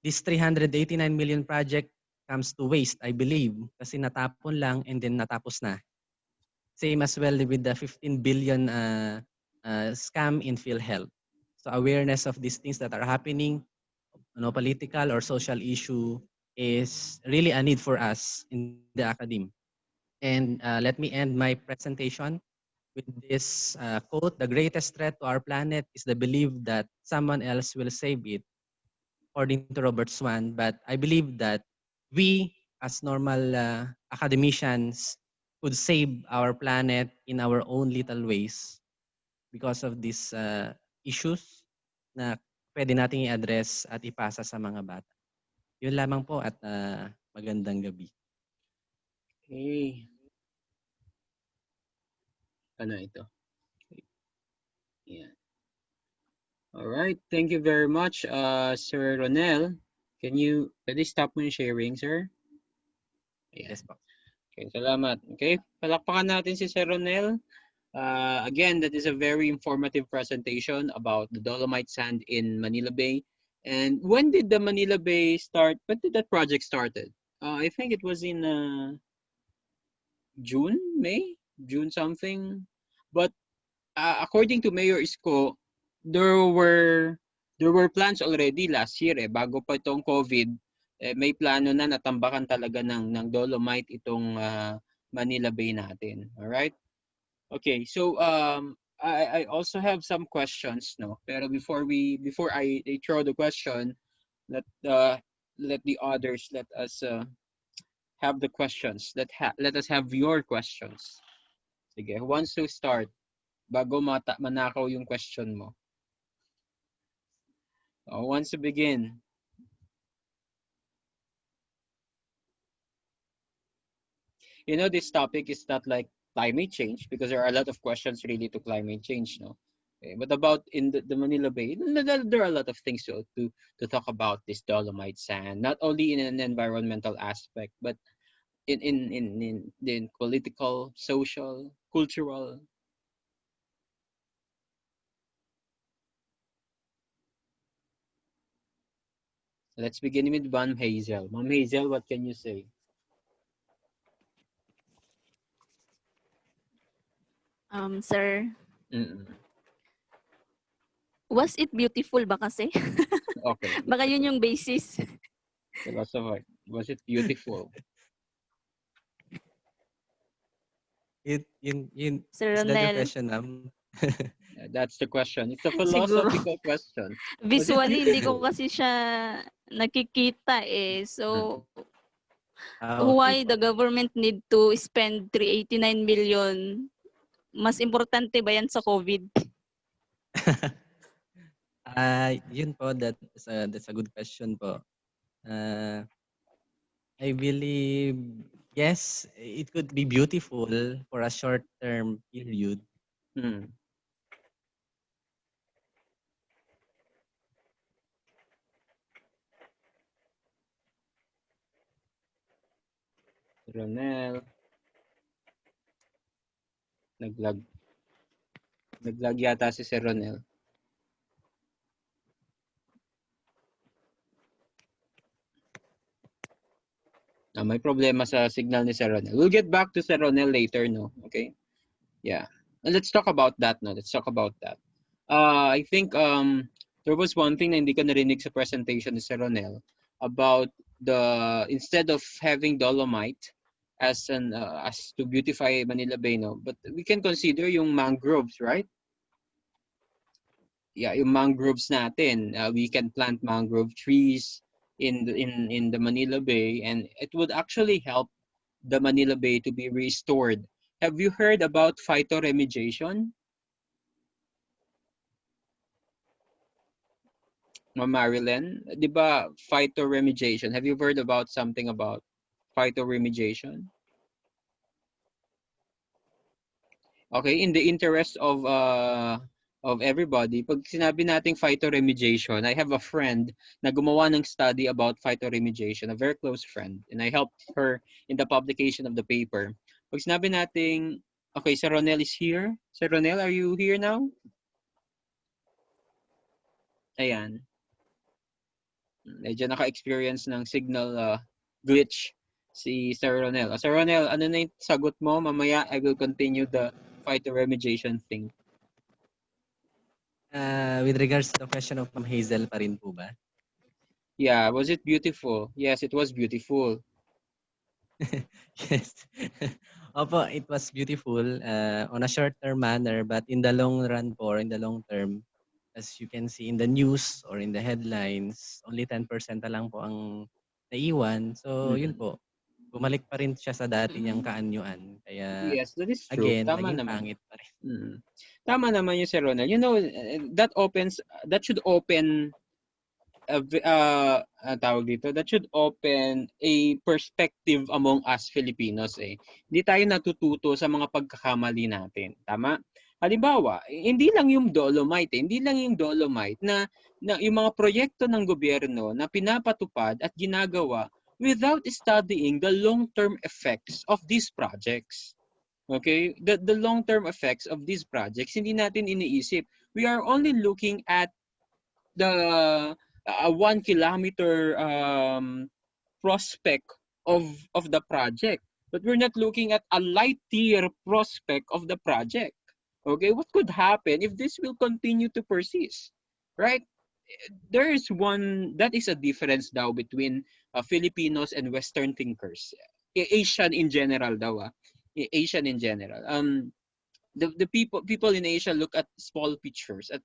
This 389 million project comes to waste, I believe, kasi natapon lang and then natapos na. Same as well with the 15 billion scam in PhilHealth. So awareness of these things that are happening, political or social issue is really a need for us in the academe. And let me end my presentation with this quote: "The greatest threat to our planet is the belief that someone else will save it," according to Robert Swan. But I believe that we, as normal academicians, could save our planet in our own little ways because of these issues na pwede nating i-address at ipasa sa mga bata. Yun lamang po at magandang gabi. Okay. Ano ito? Yeah. All right. Thank you very much, Sir Ronel. Pwede stop mo yung sharing, sir? Yeah. Yes po. Okay, salamat. Okay, palakpakan natin si Sir Ronel. Again, that is a very informative presentation about the Dolomite sand in Manila Bay. And when did the Manila Bay start? When did that project started? I think it was in June, May, June something. But according to Mayor Isko, there were plans already last year bago pa itong COVID. May plano na natambakan talaga ng Dolomite itong Manila Bay natin. All right? Okay, so I also have some questions, no. Pero before I throw the question, let the others let us have the questions. Let us have your questions. Sige, who wants to start? Bago manakaw yung question mo. Who wants to begin? You know, this topic is not like climate change because there are a lot of questions related to climate change, no? Okay, but about in the Manila Bay, there are a lot of things to talk about this Dolomite sand, not only in an environmental aspect, but in political, social, cultural. Let's begin with Ma'am Hazel. Ma'am Hazel, what can you say? Sir, Mm-mm. was it beautiful ba kasi? Okay. Baka yun yung basis. Philosopher, was it beautiful? Sir Is that your Ronel, question, ma'am? That's the question. It's a siguro. philosophical question. Was it Visually, hindi ko beautiful? kasi siya nakikita eh. So, Okay why po. the government need to spend 389 million? Mas importante ba yan sa COVID? Yun po, that's a good question po. I believe, yes, it could be beautiful for a short-term period. Hmm. Ronel. Naglag yata si Sir Ronel. May problema sa signal ni Sir Ronel. We'll get back to Sir Ronel later, no? Okay? Yeah. And let's talk about that, no? Let's talk about that. I think there was one thing na hindi ko narinig sa presentation ni Sir Ronel about instead of having Dolomite as to beautify Manila Bay, no? But we can consider yung mangroves, right? Yeah, yung mangroves natin. We can plant mangrove trees in the Manila Bay, and it would actually help the Manila Bay to be restored. Have you heard about phytoremediation? Ma'am Marilyn, di ba phytoremediation? Have you heard about something about phytoremediation? Okay, in the interest of everybody, pag sinabi nating phytoremediation, I have a friend na gumawa ng study about phytoremediation, a very close friend, and I helped her in the publication of the paper. Pag sinabi nating, okay, Sir Ronel is here. Sir Ronel, are you here now? Ayan. Medyo naka-experience ng signal glitch si Sir Ronel. Sir Ronel, ano na yung sagot mo? Mamaya, I will continue the phytoremediation thing. With regards to the question of Ma'am Hazel pa rin po ba? Yeah, was it beautiful? Yes, it was beautiful. Yes. Opo, it was beautiful on a short-term manner, but in the long run po, or in the long term, as you can see in the news or in the headlines, only 10% na lang po ang naiwan. So, yun po. bumalik pa rin siya sa dati niyang kaanyuan. Kaya Yes, that is true. again, Tama naging naman. pangit pa rin. Tama naman yung Sir Ronald. You know, that should open tawag dito, that should open a perspective among us Filipinos eh. Hindi tayo natututo sa mga pagkakamali natin. Tama? Halimbawa, hindi lang yung Dolomite, hindi lang yung Dolomite na yung mga proyekto ng gobyerno na pinapatupad at ginagawa without studying the long-term effects of these projects. Okay? The long-term effects of these projects, hindi natin iniisip. We are only looking at the 1 kilometer prospect of the project, but we're not looking at a light year prospect of the project. Okay, what could happen if this will continue to persist, right? There is that is a difference daw between Filipinos and Western thinkers, Asian in general daw, Asian in general. The people in Asia look at small pictures, at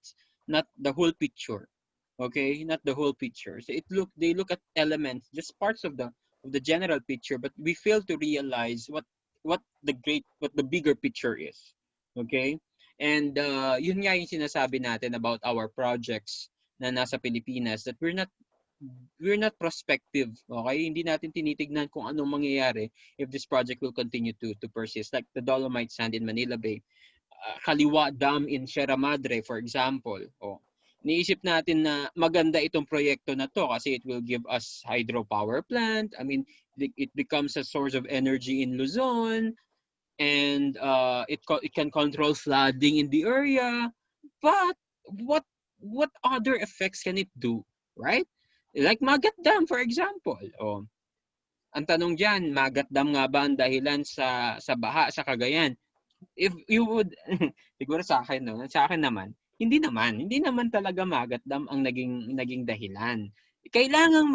not the whole picture. Okay, not the whole picture. So they look at elements, just parts of the general picture, but we fail to realize what the bigger picture is. Okay, and yun nga yung sinasabi natin about our projects na nasa Pilipinas, that we're not prospective. Okay, hindi natin tinitignan kung anong mangyayari if this project will continue to persist, like the Dolomite Sand in Manila Bay, Kaliwa Dam in Sierra Madre, for example. Niisip natin na maganda itong proyekto na to kasi it will give us hydropower plant. I mean, it becomes a source of energy in Luzon, and it can control flooding in the area. But what other effects can it do, right? Like Magat Dam, for example. Ang tanong diyan, Magat Dam nga ba ang dahilan sa baha sa Cagayan? If you would siguro sa akin naman, hindi naman talaga Magat Dam ang naging dahilan. Kailangang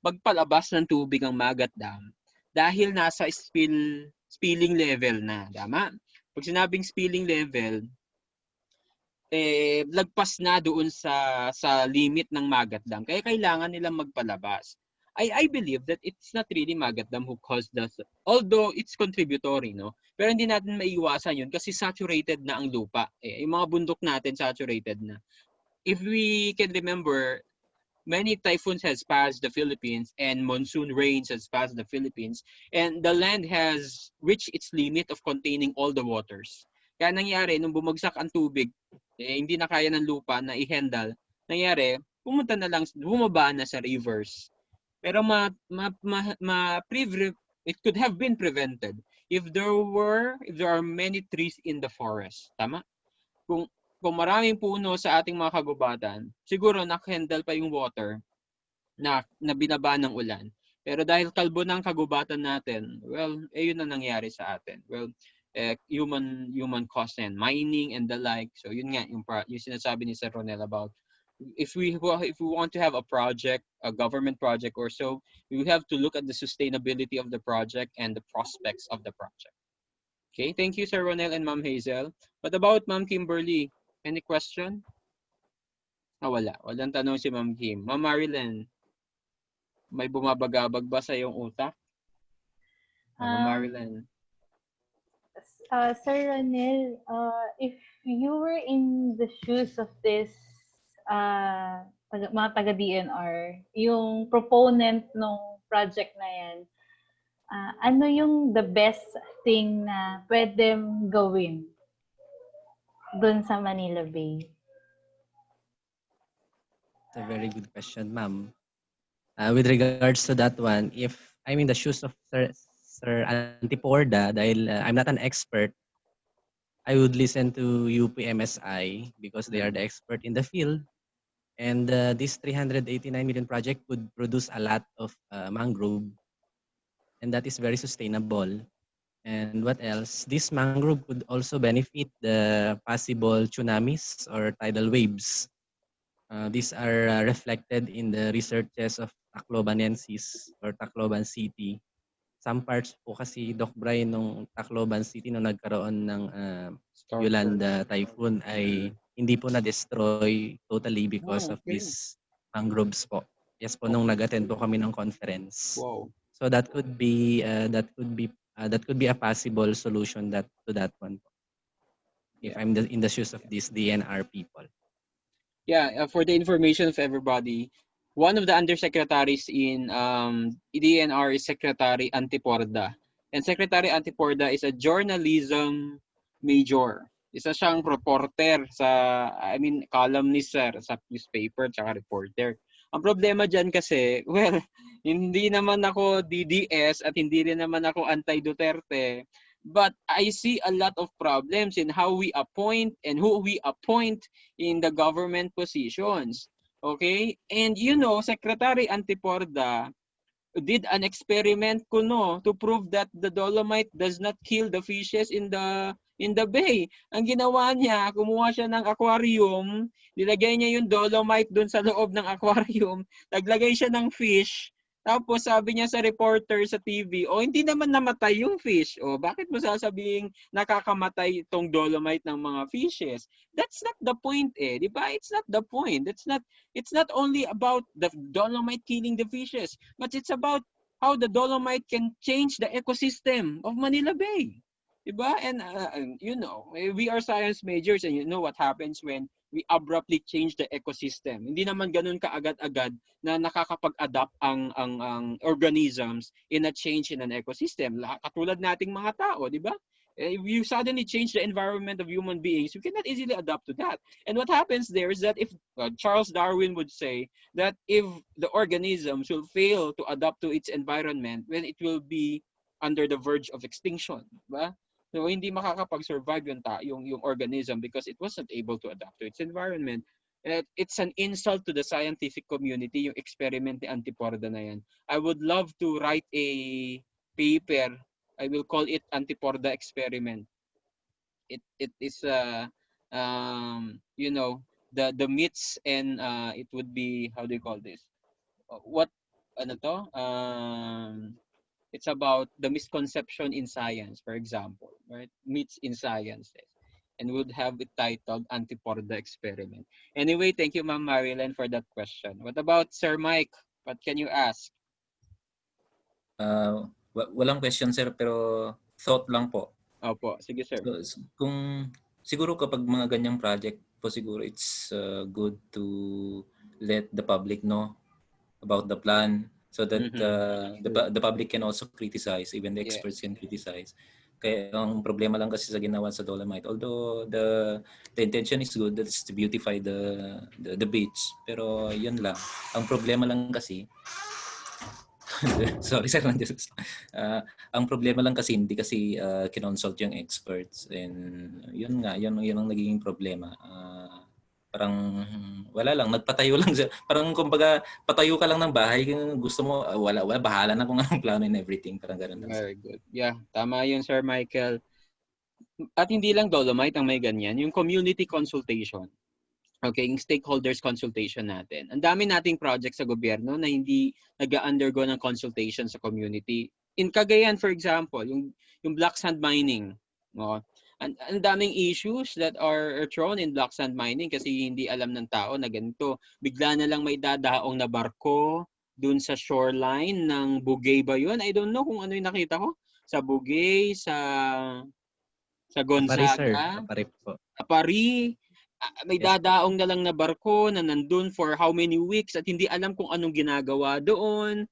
magpalabas ng tubig ang Magat Dam dahil nasa spilling level na, tama? Pag sinabing spilling level, lagpas na doon sa limit ng Magat Dam. Kaya kailangan nilang magpalabas. I believe that it's not really Magat Dam who caused that, although it's contributory, no? Pero hindi natin maiiwasan yun kasi saturated na ang lupa. Yung mga bundok natin saturated na. If we can remember, many typhoons has passed the Philippines and monsoon rains has passed the Philippines, and the land has reached its limit of containing all the waters. Kaya nangyari, nung bumagsak ang tubig, hindi na kaya ng lupa na i-handle, nangyari, bumaba na sa rivers. Pero it could have been prevented if there are many trees in the forest. Tama? Kung maraming puno sa ating mga kagubatan, siguro nakahandle pa yung water na binaba ng ulan. Pero dahil kalbo ng kagubatan natin, well, yun ang nangyari sa atin. Well, human cost and mining and the like. So yun nga yung sinasabi ni Sir Ronel about if we want to have a project, a government project or so, we have to look at the sustainability of the project and the prospects of the project. Okay, thank you Sir Ronel and Ma'am Hazel. What about Ma'am Kimberly? Any question? Wala. Walang tanong si Ma'am Kim. Ma'am Marilyn, may bumabagabag ba sa iyong utak? Ma'am Marilyn. Sir Ronel, if you were in the shoes of this mga taga-DNR, yung proponent ng project na yan, ano yung the best thing na pwedeng gawin dun sa Manila Bay? It's a very good question, ma'am. With regards to that one, if I'm in the shoes of Sir Antiporda, dahil I'm not an expert, I would listen to UPMSI because they are the expert in the field. And this 389 million project would produce a lot of mangrove, and that is very sustainable. And what else? This mangrove could also benefit the possible tsunamis or tidal waves. These are reflected in the researches of Taclobanensis or Tacloban City. Some parts po kasi, Doc Brian, nung Tacloban City nung nagkaroon ng Yolanda Typhoon ay hindi po na-destroy totally because of these mangroves po. Yes po, nung nag-attend po kami ng conference. Wow. So that could be a possible solution to that one po, if Yeah. I'm in the shoes of these DNR people. Yeah, for the information of everybody, one of the undersecretaries in EDNR is Secretary Antiporda. And Secretary Antiporda is a journalism major. Isa siyang reporter columnist sir, sa newspaper tsaka reporter. Ang problema dyan kasi, well, hindi naman ako DDS at hindi rin naman ako anti-Duterte. But I see a lot of problems in how we appoint and who we appoint in the government positions. Okay? And Secretary Antiporda did an experiment to prove that the Dolomite does not kill the fishes in the bay. Ang ginawa niya, kumuha siya ng aquarium, nilagay niya yung Dolomite dun sa loob ng aquarium, naglagay siya ng fish, tapos sabi niya sa reporter sa TV, hindi naman namatay yung fish. Bakit mo sasabing nakakamatay itong Dolomite ng mga fishes? That's not the point di ba? It's not the point. It's not only about the Dolomite killing the fishes, but it's about how the Dolomite can change the ecosystem of Manila Bay. Diba? And we are science majors and you know what happens when we abruptly change the ecosystem. Hindi naman ganun kaagad-agad na nakakapag-adapt ang organisms in a change in an ecosystem. Katulad nating mga tao, di ba? If you suddenly change the environment of human beings, you cannot easily adapt to that. And what happens there is that if Charles Darwin would say that if the organisms will fail to adapt to its environment, then it will be under the verge of extinction, ba? So hindi makakapag-survive yung organism because it wasn't able to adapt to its environment. It's an insult to the scientific community yung experiment ni Antiporda na yan. I would love to write a paper. I will call it Antiporda experiment. It is the myths and it would be, how do you call this? It's about the misconception in science, for example, right? Myths in sciences. And would have it titled Antiporda Experiment. Anyway, thank you, Ma'am Marilyn, for that question. What about Sir Mike? What can you ask? Walang question, sir, pero thought lang po. Opo, sige, sir. So, siguro kapag mga ganyang project po, siguro it's good to let the public know about the plan so that the public can also criticize, even the experts can criticize. Kaya ang problema lang kasi sa ginawa sa Dolomite, although the intention is good, that's to beautify the beach, pero yun lang. Ang problema lang kasi sorry sir, ang problema lang kasi hindi kasi kinonsult yung experts, and yun ang naging problema. Parang wala lang, nagpatayo lang siya. Parang kumbaga patayo ka lang ng bahay, gusto mo wala bahala na kung anong plano and everything, parang ganoon lang. Very good. Yeah, tama yun, Sir Michael. At hindi lang Dolomite ang may ganyan, yung community consultation. Okay, yung stakeholders consultation natin. Ang dami nating projects sa gobyerno na hindi nag-undergo ng consultation sa community. In Cagayan, for example, yung black sand mining. No? Ang daming issues that are thrown in black sand mining kasi hindi alam ng tao na ganito. Bigla na lang may dadaong na barko dun sa shoreline ng Bugay ba yun? I don't know kung ano yung nakita ko. Sa Bugay, sa Gonzaga. Apari po. Apari. May dadaong na lang na barko na nandun for how many weeks at hindi alam kung anong ginagawa doon.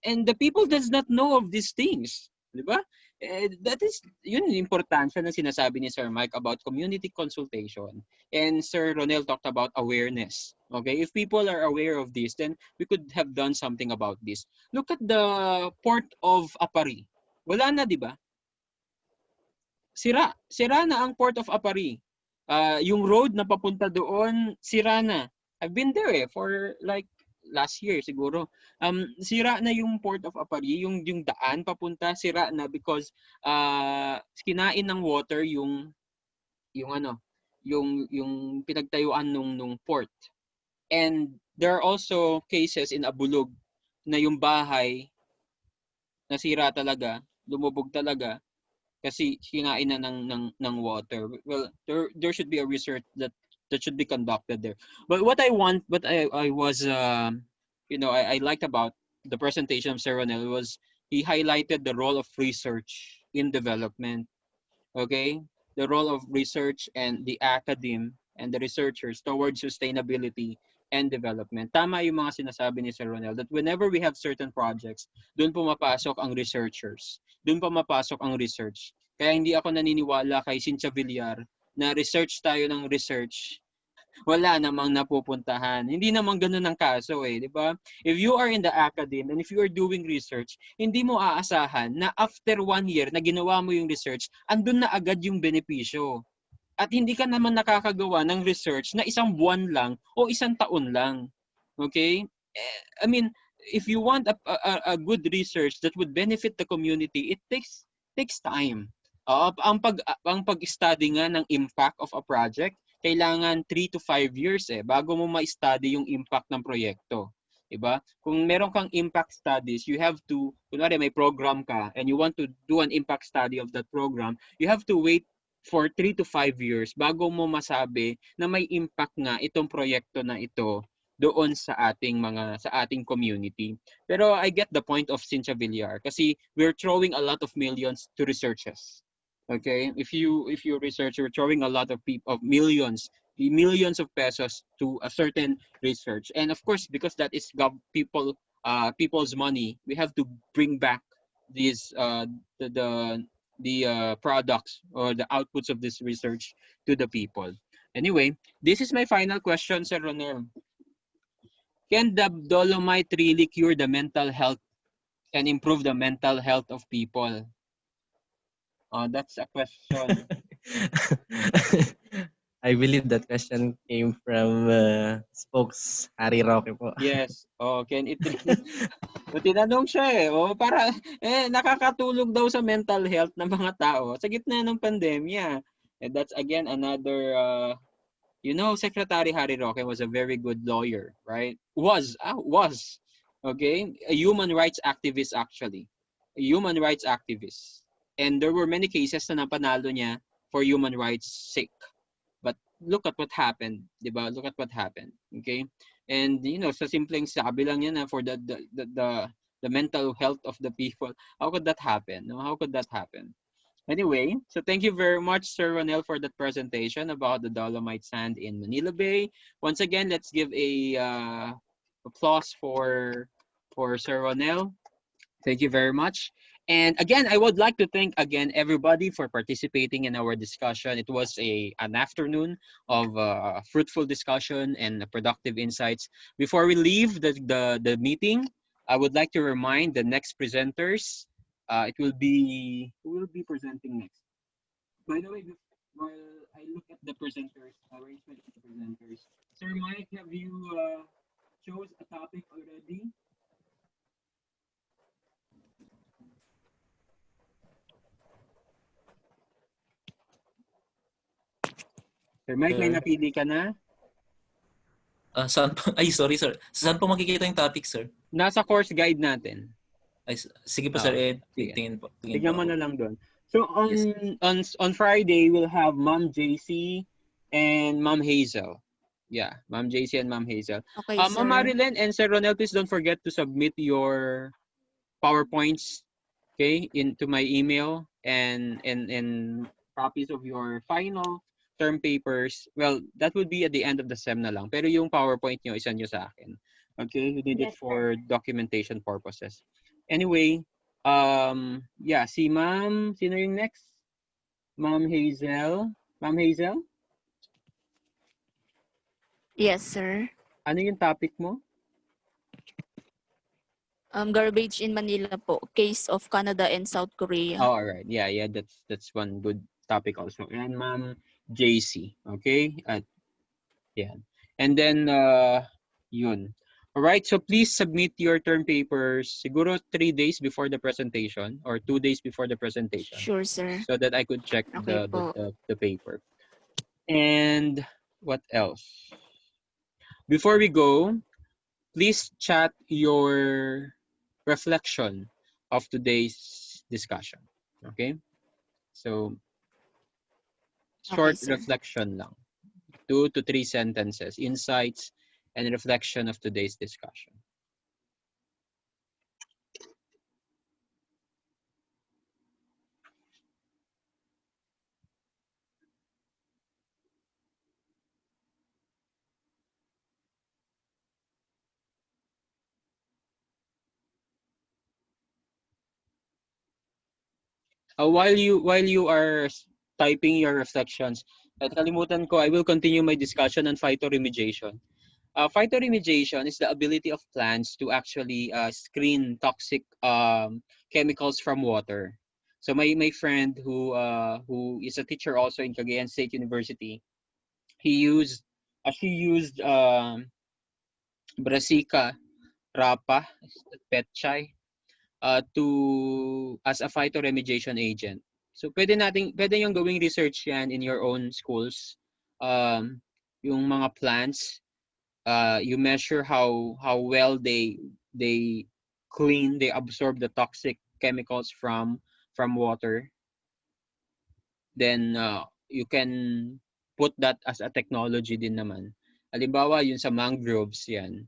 And the people does not know of these things. Di ba? That is, yun yung importansya na sinasabi ni Sir Mike about community consultation. And Sir Ronel talked about awareness. Okay? If people are aware of this, then we could have done something about this. Look at the port of Apari. Wala na, di ba? Sira na ang port of Apari. Yung road na papunta doon, sira na. I've been there for like last year siguro. Sira na yung port of Apari, yung daan papunta, sira na because kinain ng water yung pinagtayuan nung port. And there are also cases in Abulog na yung bahay nasira talaga, lumubog talaga kasi kinain na ng water. Well, there should be a research that should be conducted there. But what I was I liked about the presentation of Sir Ronel was he highlighted the role of research in development. Okay? The role of research and the academe and the researchers towards sustainability and development. Tama yung mga sinasabi ni Sir Ronel that whenever we have certain projects, doon pumapasok ang researchers. Doon pumapasok ang research. Kaya hindi ako naniniwala kay Cynthia Villar na research tayo ng research, wala namang napupuntahan. Hindi naman ganun ang kaso eh, di ba? If you are in the academe and if you are doing research, hindi mo aasahan na after 1 year na ginawa mo yung research, andun na agad yung benepisyo. At hindi ka naman nakakagawa ng research na 1 buwan lang o 1 taon lang. Okay? I mean, if you want a good research that would benefit the community, it takes time. Ang pag-study nga ng impact of a project, kailangan 3 to 5 years bago mo ma-study yung impact ng proyekto. Diba? Kung meron kang impact studies, you have to, kunwari may program ka and you want to do an impact study of that program, you have to wait for 3 to 5 years bago mo masabi na may impact nga itong proyekto na ito doon sa ating community. Pero I get the point of Cynthia Villar kasi we're throwing a lot of millions to researches. Okay? If you research, you're throwing a lot of millions of pesos to a certain research. And of course, because that is people's money, we have to bring back these the products or the outputs of this research to the people. Anyway, this is my final question, Sir Ronel. Can the Dolomite really cure the mental health and improve the mental health of people? That's a question. I believe that question came from Spokes Harry Roque po. Yes. Can it tinanong siya para nakakatulong daw sa mental health ng mga tao sa gitna ng pandemya. And that's again another Secretary Harry Roque was a very good lawyer, right? Was. Okay? A human rights activist actually. A human rights activist. And there were many cases na napanalo niya for human rights sake. But look at what happened, diba? Look at what happened, okay? And sa simpleng sabi lang niya na for the mental health of the people, how could that happen? No? How could that happen? Anyway, so thank you very much, Sir Ronel, for that presentation about the Dolomite sand in Manila Bay. Once again, let's give a applause for Sir Ronel. Thank you very much. And again, I would like to thank again everybody for participating in our discussion. It was an afternoon of fruitful discussion and productive insights. Before we leave the meeting, I would like to remind the next presenters. It will be who will be presenting next. By the way, while I look at the presenters, arrangement of the presenters, Sir Mike, have you chose a topic already? Sir Mike, may napili ka na? Saan po? Ay, sorry, sir. Saan po makikita yung topic, sir? Nasa course guide natin. Ay, sige po, sir. Tingin po. Tingnan mo na lang doon. So, Yes. on Friday, we'll have Ma'am JC and Ma'am Hazel. Yeah, Ma'am JC and Ma'am Hazel. Okay, Ma'am sir. Marilyn and Sir Ronel, please don't forget to submit your PowerPoints, okay, into my email and copies of your final term papers. Well, that would be at the end of the SEM na lang. Pero yung PowerPoint nyo, isa nyo sa akin. Okay, we need it for documentation purposes. Anyway, si Ma'am, sino yung next? Ma'am Hazel. Ma'am Hazel? Yes, sir. Ano yung topic mo? Garbage in Manila po. Case of Canada and South Korea. Oh, all right. Yeah, that's one good topic also. And Ma'am JC, okay? Yeah. And then yun. All right, so please submit your term papers siguro 3 days before the presentation or 2 days before the presentation. Sure, sir. So that I could check Okay the paper. And what else? Before we go, please chat your reflection of today's discussion. Okay? So, short reflection lang. 2 to 3 sentences, insights, and reflection of today's discussion. While you are typing your reflections, at kalimutan ko, I will continue my discussion on phytoremediation. Phytoremediation is the ability of plants to actually screen toxic chemicals from water. So my friend who is a teacher also in Cagayan State University, he used she used Brassica rapa, petchay, to as a phytoremediation agent. So pwede yung gawing research yan in your own schools. Yung mga plants, you measure how well they they absorb the toxic chemicals from water. Then you can put that as a technology din naman. Halimbawa, yun sa mangroves yan.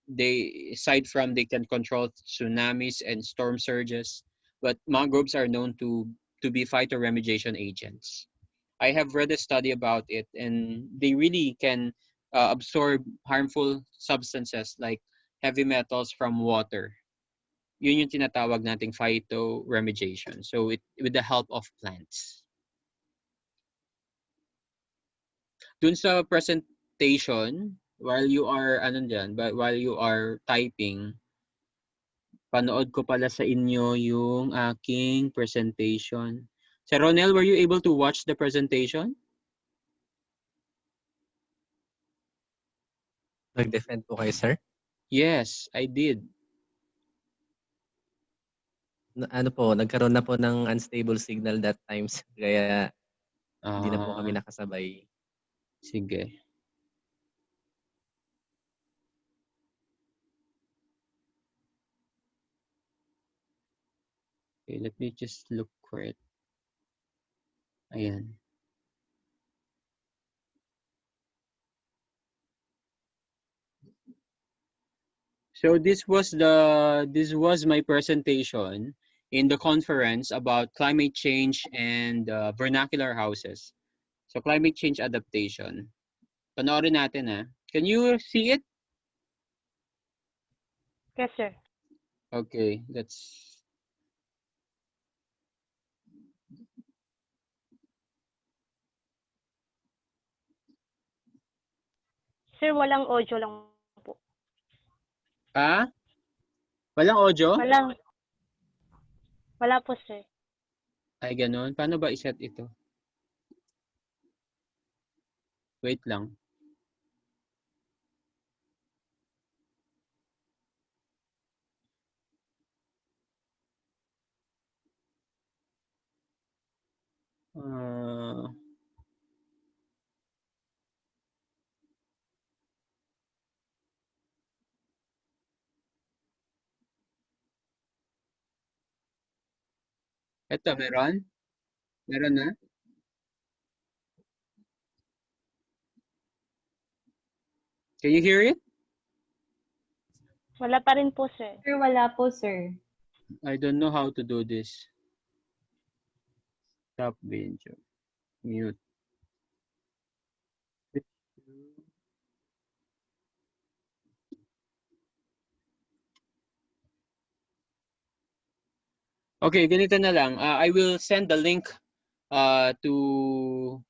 They aside from they can control tsunamis and storm surges, but mangroves are known to be phytoremediation agents. I have read a study about it, and they really can absorb harmful substances like heavy metals from water. Yun yung tinatawag nating phytoremediation. So with the help of plants. Dun sa presentation, while you are but while you are typing, panood ko pala sa inyo yung aking presentation. Sir Ronel, were you able to watch the presentation? Nag-defend po kayo, sir? Yes, I did. Ano po, nagkaroon na po ng unstable signal that times. Kaya hindi na po kami nakasabay. Sige. Okay, let me just look for it. Ayan. So this was my presentation in the conference about climate change and vernacular houses. So climate change adaptation. Panoorin natin ah. Can you see it? Yes, sir. Okay, let's Sir, walang audio lang po. Ah? Walang audio? Wala po, sir. Ay, ganun. Paano ba iset ito? Wait lang. Uh, Eto, meron? Meron na? Can you hear it? Wala pa rin po, sir. Sir, wala po, sir. I don't know how to do this. Stop video. Mute. Okay, ganito na lang. I will send the link to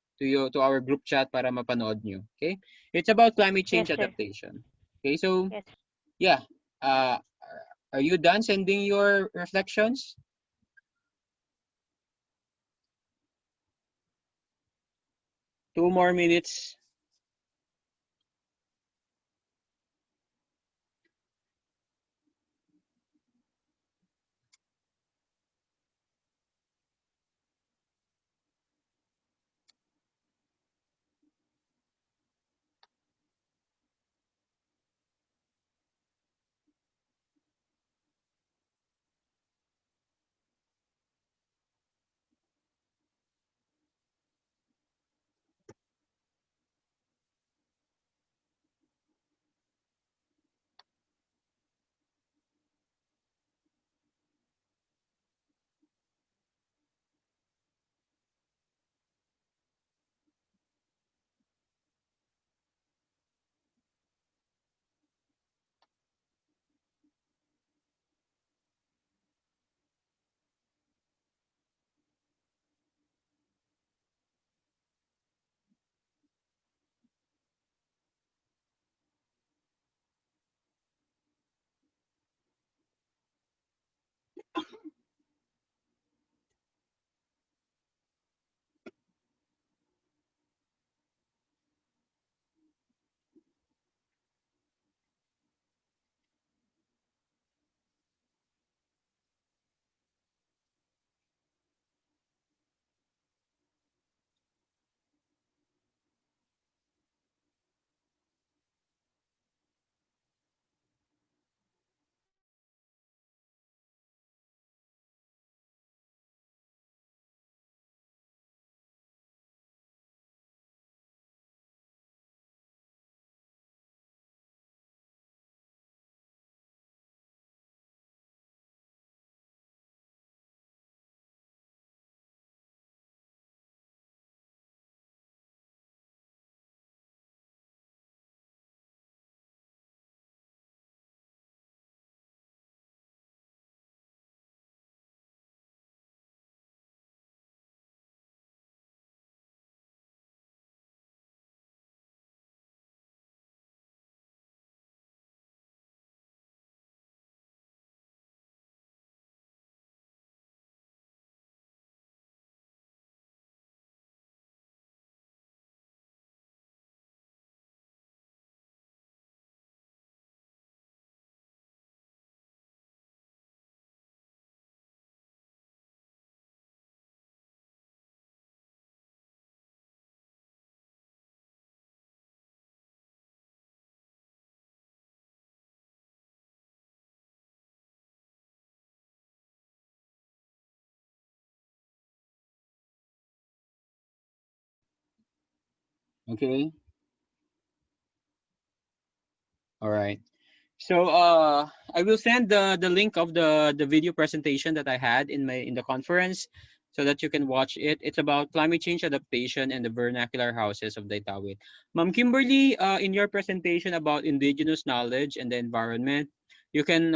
our group chat para mapanood nyo. Okay? It's about climate change Yes, sir. adaptation. Okay, so Yes. yeah. Are you done sending your reflections? Two more minutes. Okay. All right. So I will send the link of the video presentation that I had in the conference so that you can watch it. It's about climate change adaptation and the vernacular houses of Daitawit. Ma'am Kimberly, in your presentation about indigenous knowledge and the environment, you can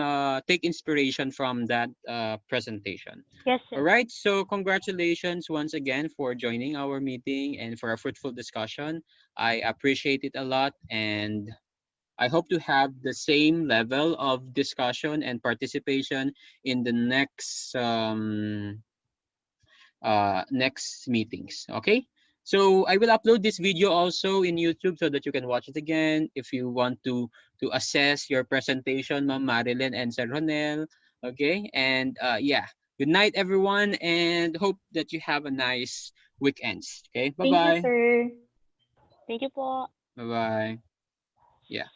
take inspiration from that presentation. Yes, All sir. right. So congratulations once again for joining our meeting and for a fruitful discussion. I appreciate it a lot, and I hope to have the same level of discussion and participation in the next meetings. Okay. So I will upload this video also in YouTube so that you can watch it again if you want to assess your presentation, Ma'am Marilyn and Sir Ronel. Okay. And yeah, good night everyone, and hope that you have a nice weekends. Okay. Bye Thank you, bye. sir. Thank you po. Bye bye. Yeah.